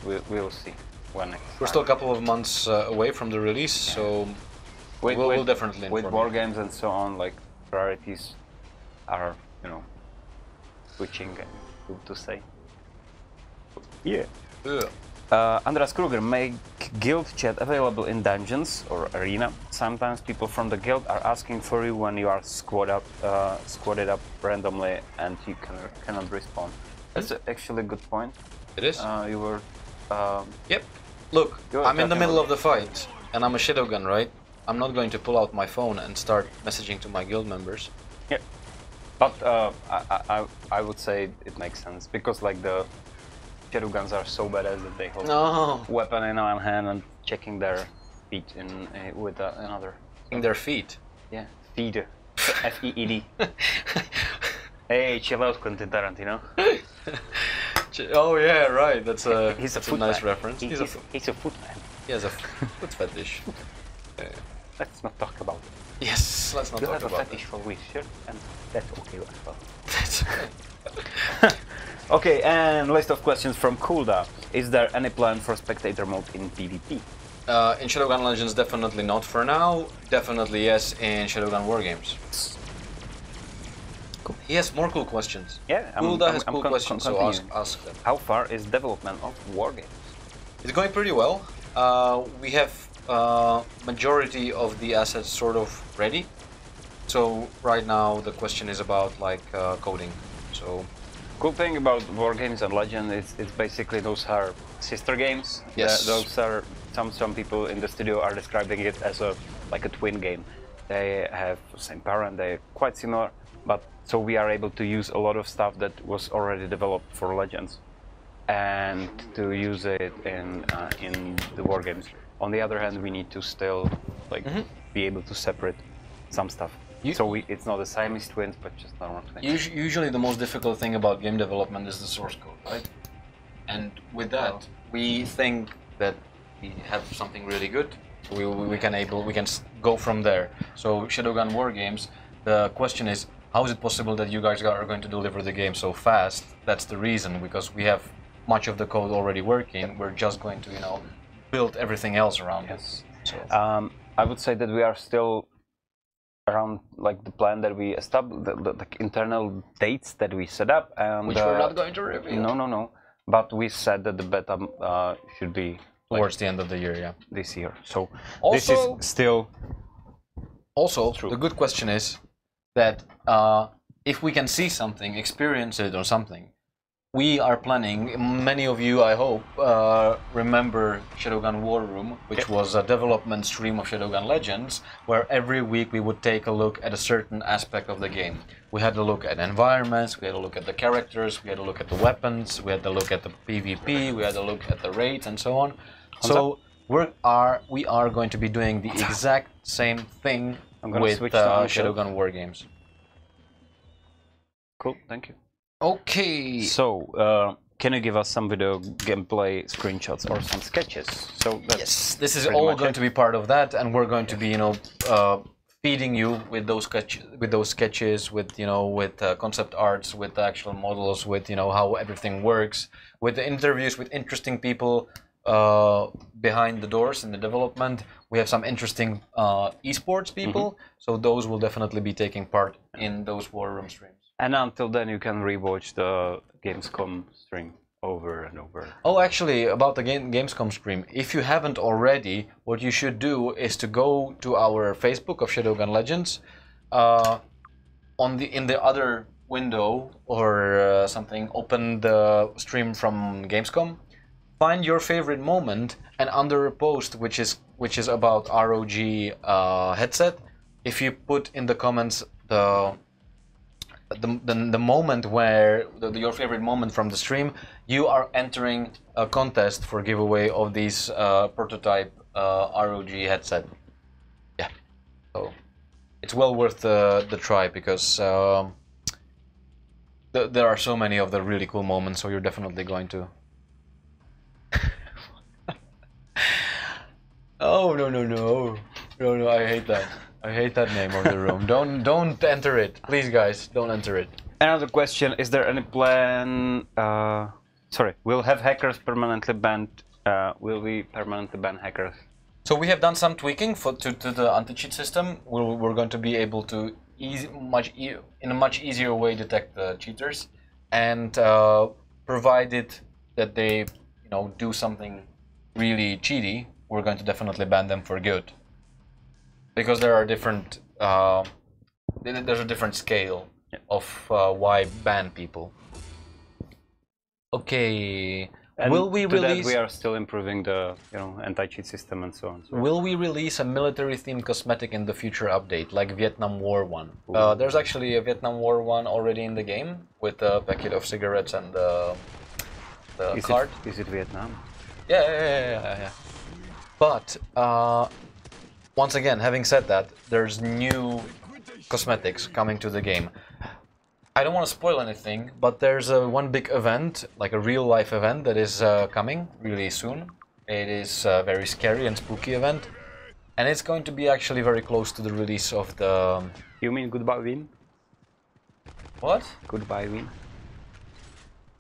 we'll see when next. We're still a couple of months away from the release, so we'll definitely inform with war games and so on. Like priorities are, switching, to say. Yeah. Andreas Kruger, make guild chat available in dungeons or arena. Sometimes people from the guild are asking for you when you are squatted up randomly and you cannot respond. That's actually a good point. It is. You were. Yep. Look, I'm in the middle of the fight, and I'm a shadowgun, right? I'm not going to pull out my phone and start messaging to my guild members. Yeah. But I would say it makes sense because like the shadow guns are so badass that they hold weapon in one hand and checking their feet with another. In their feet? Yeah, feed. F-E-E-D. Hey, chill out, Quentin Tarantino. Oh yeah, right. That's a nice man. reference. He's a foot man. He has a foot fetish. Let's not talk about it. Yes, let's not talk about it. You have a fetish for Witcher, and that's okay as well. That's okay. Okay, and list of questions from Kulda. Is there any plan for spectator mode in PvP? In Shadowgun Legends, definitely not for now. Definitely yes in Shadowgun Wargames. Cool. Yes, more cool questions. Yeah, Hulda has cool questions, so ask them. How far is development of Wargames? It's going pretty well. We have majority of the assets sort of ready. So right now the question is about like coding. So cool thing about Wargames and Legend is it's basically those are sister games. Yes. Those are some people in the studio are describing it as a like a twin game. They have the same parent. They're quite similar, but so we are able to use a lot of stuff that was already developed for Legends, and to use it in the Wargames. On the other hand, we need to still like be able to separate some stuff. So it's not the same as twins, but just normal twins. Usually the most difficult thing about game development is the source code, right? And with that, we think that we have something really good. We can go from there. So Shadowgun Wargames, the question is, how is it possible that you guys are going to deliver the game so fast? That's the reason, because we have much of the code already working. We're just going to, build everything else around us. So. I would say that we are still around like the plan that we established, the internal dates that we set up, and which we're not going to reveal. No. But we said that the beta should be towards the end of the year, yeah. This year. So also, this is still true. The good question is that if we can see something, experience it or something, we are planning, many of you I hope remember Shadowgun War Room, which was a development stream of Shadowgun Legends, where every week we would take a look at a certain aspect of the game. We had a look at environments, we had a look at the characters, we had a look at the weapons, we had a look at the PvP, we had a look at the raids and so on. So we are going to be doing the exact same thing with Shadowgun War Games. Cool, thank you. Okay. So, can you give us some video gameplay screenshots or some sketches? So yes, this is all going to be part of that, and we're going to be, feeding you with those sketches, with concept arts, with the actual models, with how everything works, with the interviews with interesting people behind the doors in the development. We have some interesting esports people, so those will definitely be taking part in those War Room streams. And until then, you can rewatch the Gamescom stream over and over. Oh, actually, about the Gamescom stream, if you haven't already, what you should do is to go to our Facebook of Shadowgun Legends. In the other window or something, open the stream from Gamescom. Find your favorite moment, and under a post which is about ROG headset, if you put in the comments the moment where your favorite moment from the stream, you are entering a contest for giveaway of these prototype ROG headset. Yeah, so it's well worth the try, because there are so many of the really cool moments. So you're definitely going to. Oh no! I hate that. I hate that name of the room. Don't enter it, please, guys. Don't enter it. Another question: is there any plan? We'll have hackers permanently banned. Will we permanently ban hackers? So we have done some tweaking to the anti-cheat system. We're going to be able to in a much easier way detect the cheaters, and provided that they do something really cheaty, we're going to definitely ban them for good. Because there are different, there's a different scale of why ban people. Okay, and will we release? That we are still improving the anti-cheat system and so on. Will we release a military-themed cosmetic in the future update, like Vietnam War one? There's actually a Vietnam War one already in the game with a packet of cigarettes and the card. Is it Vietnam? Yeah. But. Once again, having said that, there's new cosmetics coming to the game. I don't want to spoil anything, but there's one big event, like a real-life event, that is coming really soon. It is a very scary and spooky event, and it's going to be actually very close to the release of the... You mean Goodbye Win? What? Goodbye Win?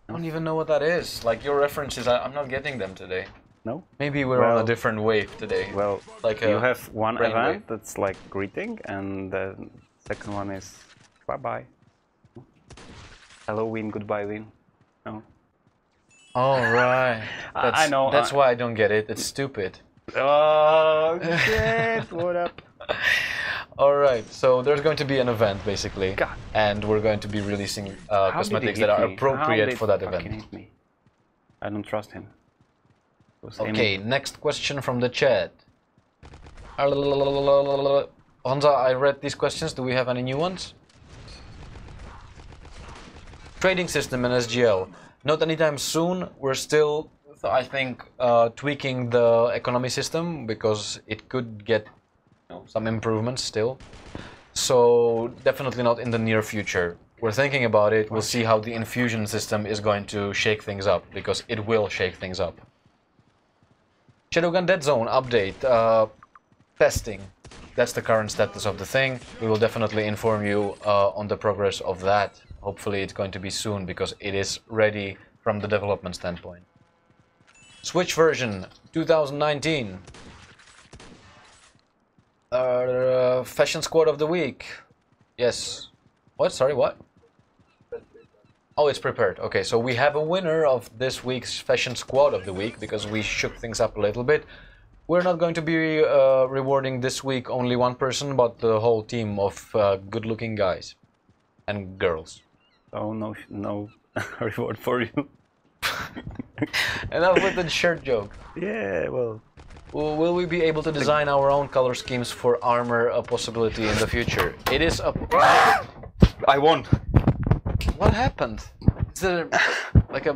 I don't even know what that is. Like, your references, I'm not getting them today. No? Maybe we're on a different wave today. Well, like you have one event that's like greeting, and the second one is bye-bye. Hello, win, goodbye, win. No. All right. I know. That's why I don't get it. It's stupid. Oh shit! What up? All right. So there's going to be an event basically, God. and we're going to be releasing How did he cosmetics hit that are me? appropriate How for that did he event. fucking hit me? I don't trust him. Okay. Next question from the chat. Hansa, I read these questions. Do we have any new ones? Trading system and SGL. Not anytime soon. We're still, I think, tweaking the economy system because it could get some improvements still. So definitely not in the near future. We're thinking about it. We'll see how the infusion system is going to shake things up because it will shake things up. Shadowgun Dead Zone update. Testing. That's the current status of the thing. We will definitely inform you on the progress of that. Hopefully it's going to be soon because it is ready from the development standpoint. Switch version 2019. Fashion Squad of the Week. Yes. What? Sorry, what? Oh, it's prepared. Okay, so we have a winner of this week's Fashion Squad of the Week because we shook things up a little bit. We're not going to be rewarding this week only one person, but the whole team of good-looking guys and girls. Oh no reward for you. Enough with the shirt joke. Yeah, well. Will we be able to design our own color schemes for armor a possibility in the future? It is a... I won. What happened? Is there like a...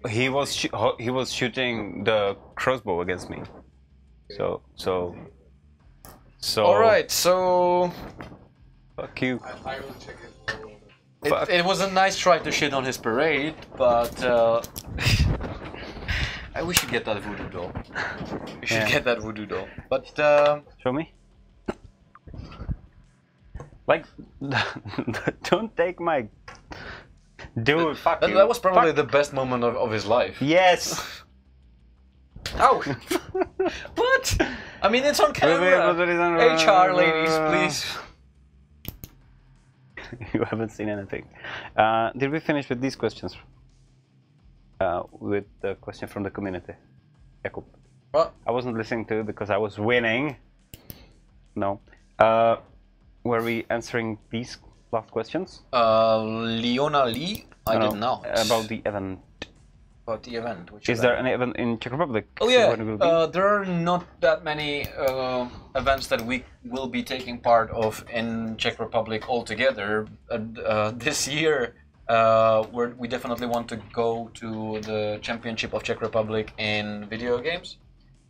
He was shooting the crossbow against me. So. All right, so fuck you. it was a nice try to shit on his parade, but we should get that voodoo doll. We should get that voodoo doll. But show me. Like, don't take my. Dude, fuck you. That was probably the best moment of his life. Yes. Oh! What? I mean, it's on camera. HR ladies, please. You haven't seen anything. Did we finish with these questions? With the question from the community, Jakub. What? I wasn't listening to it because I was winning. No. Were we answering these last questions? Leona Lee? I did not. About the event. About the event. Which Is there any event in Czech Republic? Oh yeah, there are not that many events that we will be taking part of in Czech Republic altogether. This year, we definitely want to go to the Championship of Czech Republic in video games,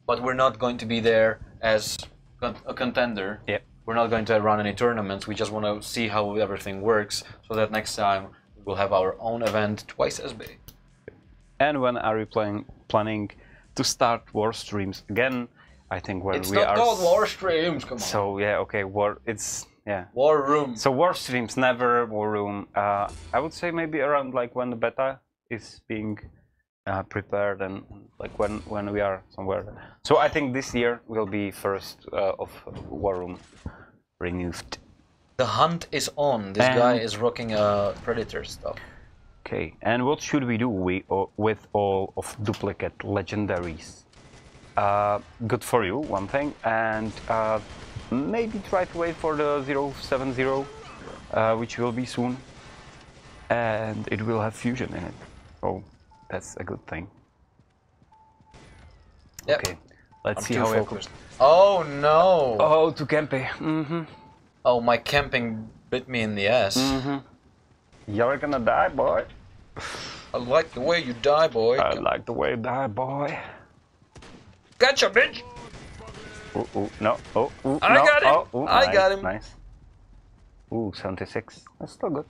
but we're not going to be there as a contender. Yeah. We're not going to run any tournaments. We just want to see how everything works, so that next time we'll have our own event twice as big. And when are we planning to start war streams again? I think where it's we not are. called war streams. Come on. So yeah, okay, war. It's yeah. War room. So war streams, never war room. I would say maybe around like when the beta is being prepared and like when we are somewhere. So I think this year will be first of war room renewed. The hunt is on. This guy is rocking Predator stuff. Okay, and what should we do with all of duplicate legendaries? Good for you, one thing, and maybe try to wait for the 070, which will be soon, and it will have fusion in it. Oh, that's a good thing. Yep. Okay, let's see too how focused. Oh no! Oh, to Kempe. Mm-hmm. Oh, my camping bit me in the ass. Mm-hmm. You're gonna die, boy. I like the way you die, boy. I like the way you die, boy. Gotcha, bitch! Ooh, no. Oh, ooh, I got him! Oh, ooh, I nice, got him! Nice. Ooh, 76. That's still good.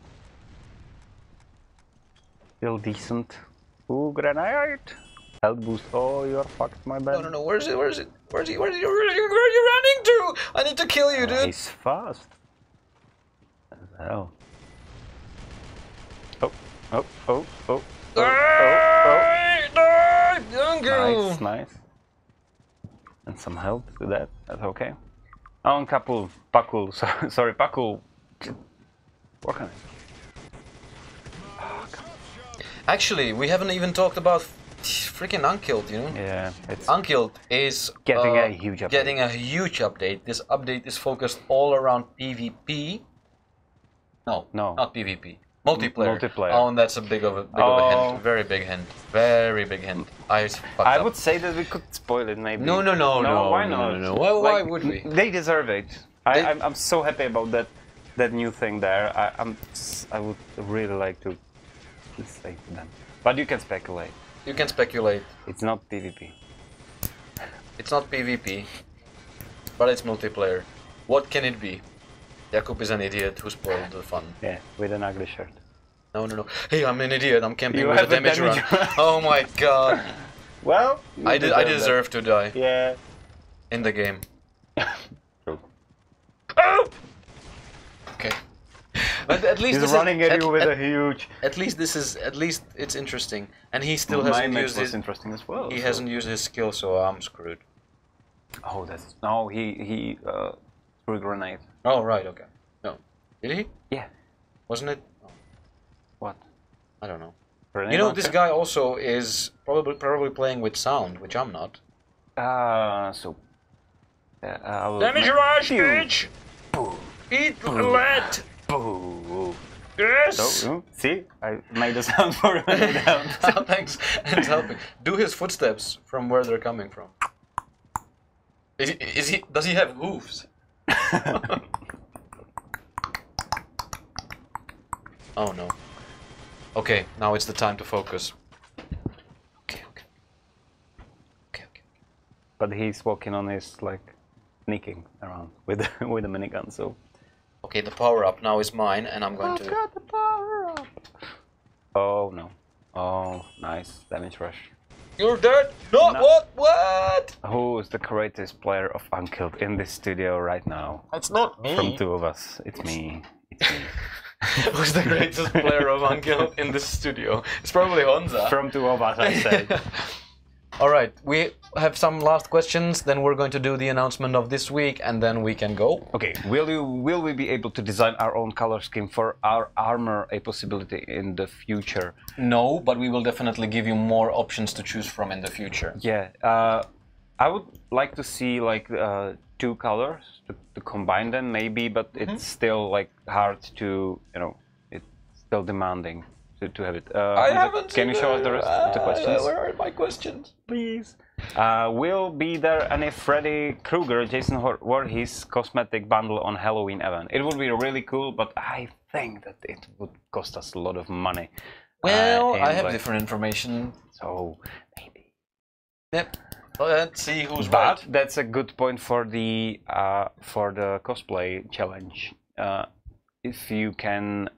Still decent. Ooh, grenade! Health boost. Oh, you're fucked, my bad. No. Where is it? Where are you running to? I need to kill you, dude. He's fast. What the hell? Oh. Nice. And some health to that. That's okay. On Pakul, sorry, Pakul. Work on it. Actually, we haven't even talked about freaking Unkilled, you know? Yeah, it's Unkilled is getting a huge update. Getting a huge update. This update is focused all around PvP. No, not PvP. Multiplayer. Oh, and that's a big of a hint. Very big hint. Very big hint. I would say that we could spoil it, maybe. No. Why not? No. Why would we? They deserve it. I'm so happy about that new thing there. I would really like to say to them. But you can speculate. You can speculate. It's not PvP. It's not PvP, but it's multiplayer. What can it be? Jakub is an idiot who spoiled the fun. Yeah, with an ugly shirt. No. Hey, I'm an idiot. I'm camping with a damage run. Oh my god. Well, I deserve to die. Yeah. In the game. True. Oh! Okay. But at least he's running at you with a huge. At least it's interesting, and he still hasn't used his. Interesting as well. He hasn't used his skill, so I'm screwed. Oh, that's no. He threw a grenade. Oh right, okay. No, did he? Yeah. Wasn't it? Oh. What? I don't know. Grenade you know, launcher? this guy also is probably playing with sound, which I'm not. So. Damage rush, bitch! Eat lead! Boo! Yes! So, see, I made a sound for him. Oh, thanks, it's helping. Do his footsteps from where they're coming from. Does he have hooves? Oh no. Okay, now it's the time to focus. Okay. But he's walking on his, like, sneaking around with a minigun, so. Okay, the power up now is mine, and I'm going to. I've got the power up. Oh no. Oh, nice damage rush. You're dead. No. What? Who is the greatest player of Unkilled in this studio right now? It's not me. From two of us, it's me. It's me. Who's the greatest player of Unkilled in this studio? It's probably Honza. From two of us, I say. All right, we have some last questions. Then we're going to do the announcement of this week, and then we can go. Okay. Will we be able to design our own color scheme for our armor? A possibility in the future? No, but we will definitely give you more options to choose from in the future. Yeah. I would like to see like 2 colors to combine them, maybe, but it's still like hard to, it's still demanding to have it. I haven't. Can you show us the rest of the questions? Where are my questions? Please. Will be there any Freddy Krueger, Jason Voorhees cosmetic bundle on Halloween event? It would be really cool, but I think that it would cost us a lot of money. Well, I have different information, so maybe. Yep. Let's see who's but right. That's a good point for the cosplay challenge. If you can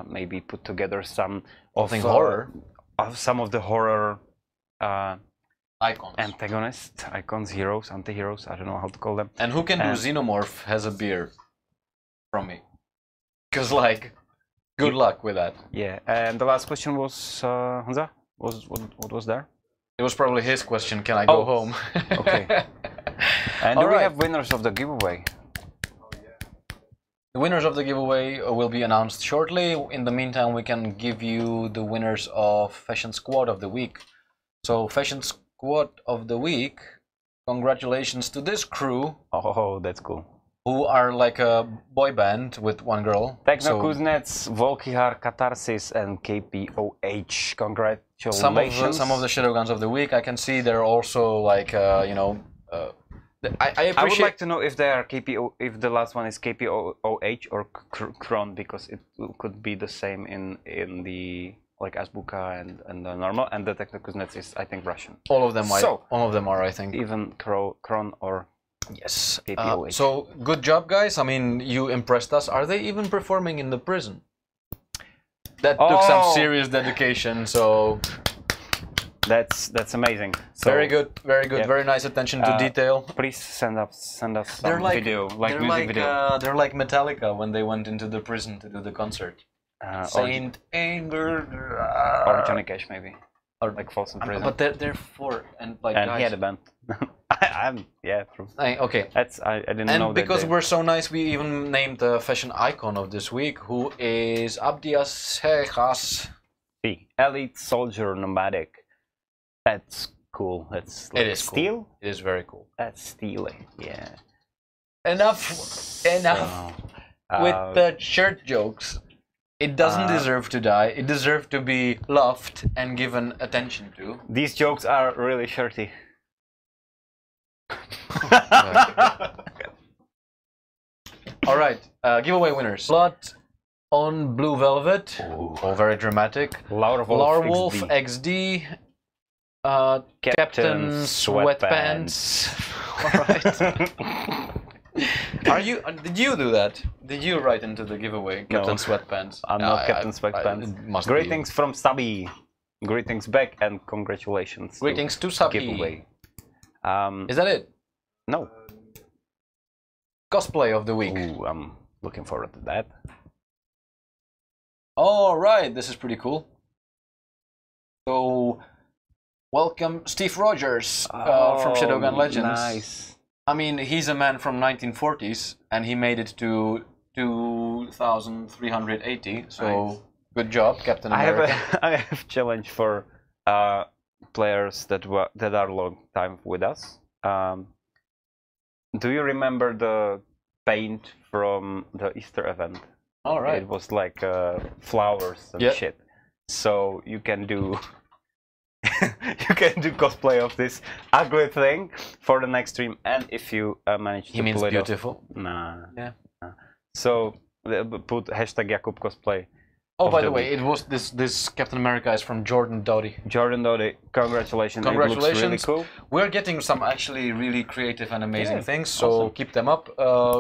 maybe put together some of some of the horror icons, antagonists, icons, heroes, anti-heroes. I don't know how to call them. And who can do Xenomorph has a beer from me? Because like, good luck with that. Yeah. And the last question was Hansa. What was there? It was probably his question. Can I go home? Okay. And do we have winners of the giveaway? The winners of the giveaway will be announced shortly. In the meantime, we can give you the winners of Fashion Squad of the Week. So, Fashion Squad of the Week, congratulations to this crew. Oh, that's cool. Who are like a boy band with one girl. Techno Kuznets, Volkihar, Catharsis, and KPOH. Congratulations. Some of the Shadowguns of the Week. I can see they're also like, I would like to know if they are if the last one is KPOH or Kron, because it could be the same in the like Azbuka and the normal, and the Techno Kuznets is, I think, Russian. All of them are, I think. Even Kron or yes. KPOH. So good job, guys. I mean, you impressed us. Are they even performing in the prison? That took some serious dedication. So. That's amazing. So, very good, yeah. Very nice attention to detail. Please send us some video, like music video. They're like Metallica when they went into the prison to do the concert. Saint Anger or Johnny Cash maybe, or like Falls in Prison. But they're four and like. And guys, he had a band. I'm from. Okay. That's I didn't know that. And because we're so nice, we even named the fashion icon of this week, who is Abdias Hejas. Elite Soldier Nomadic. That's cool. That's like it is steel. Cool. It is very cool. That's steely. Yeah. Enough with the shirt jokes. It doesn't deserve to die. It deserves to be loved and given attention to. These jokes are really shirty. All right, giveaway winners. Blood on Blue Velvet. Ooh. Oh, very dramatic. Larwolf XD. Captain Sweatpants. All right. Did you do that? Did you write into the giveaway, Captain Sweatpants? I'm not Captain Sweatpants. Greetings from Stubby. Greetings back and congratulations. Greetings to Stubby. Giveaway. Is that it? No. Cosplay of the week. Ooh, I'm looking forward to that. All right, this is pretty cool. So, welcome Steve Rogers from Shadowgun Legends. Nice. I mean, he's a man from 1940s, and he made it to 2,380. So, nice. Good job, Captain America. I have a challenge for players that are long time with us. Do you remember the paint from the Easter event? All right. It was like flowers and shit. So you can do cosplay of this ugly thing for the next stream, and if you manage to pull it beautiful. Off, nah. So put hashtag Jakub cosplay. Oh, by the way, it was this Captain America is from Jordan Doty. Jordan Doty, congratulations! Congratulations! It looks really cool. We're getting some actually really creative and amazing things, so awesome. Keep them up.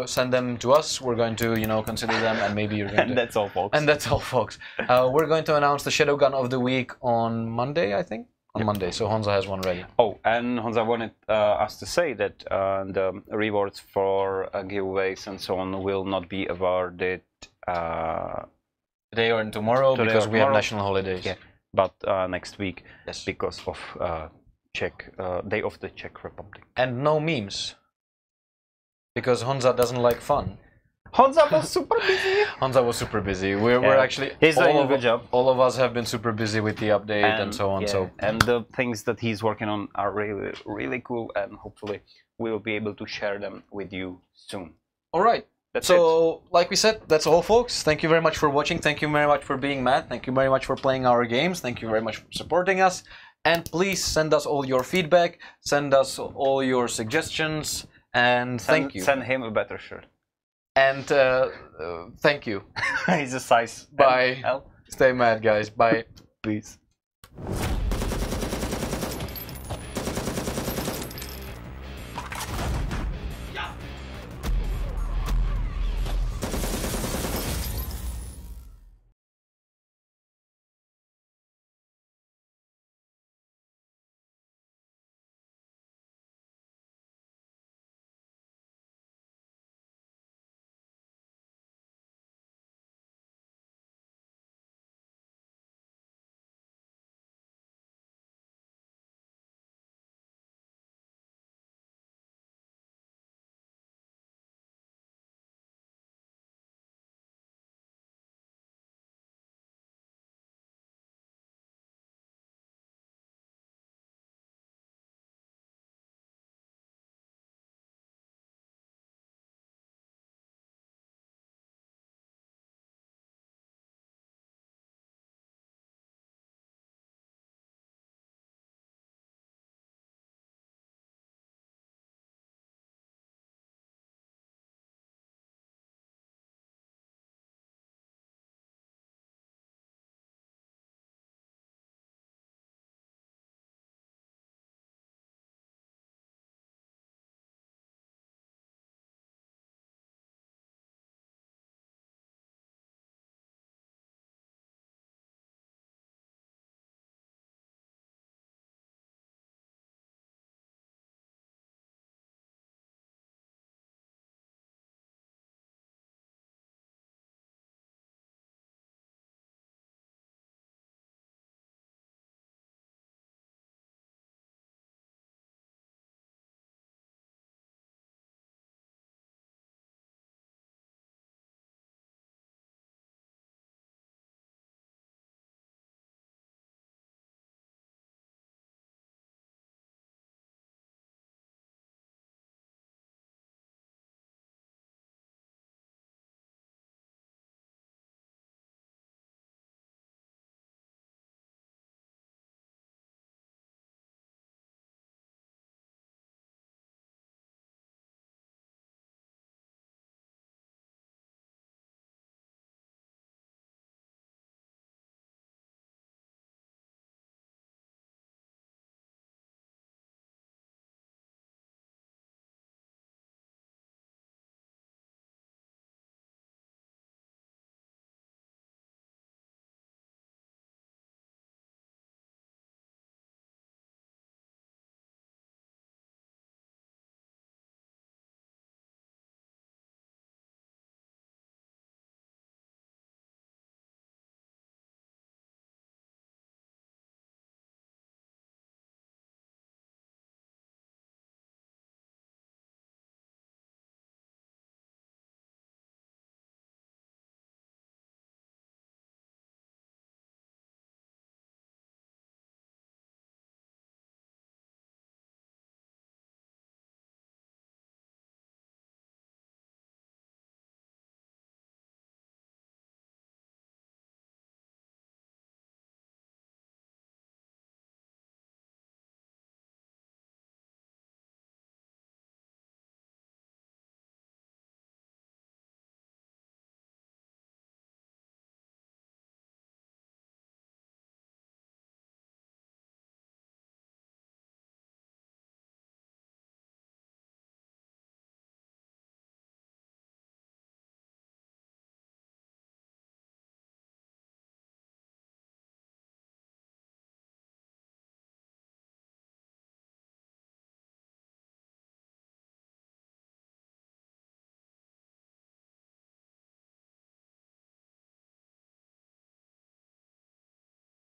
Send them to us. We're going to consider them, and maybe you're going to. And that's all, folks. And that's all, folks. We're going to announce the Shadowgun of the week on Monday, I think. On Monday, so Honza has one ready. Oh, and Honza wanted us to say that the rewards for giveaways and so on will not be awarded today or tomorrow because we have national holidays. Yeah, but next week, yes, because of Day of the Czech Republic. And no memes, because Honza doesn't like fun. Honza was super busy. Honza was super busy. We're actually he's doing a good job. All of us have been super busy with the update and so on. Yeah. And the things that he's working on are really, really cool, and hopefully we will be able to share them with you soon. All right. That's so, like we said, that's all, folks. Thank you very much for watching. Thank you very much for being mad. Thank you very much for playing our games. Thank you very much for supporting us. And please send us all your feedback. Send us all your suggestions. And thank you. Send him a better shirt. And thank you. He's a size. Bye. L. Stay mad, guys. Bye. Peace.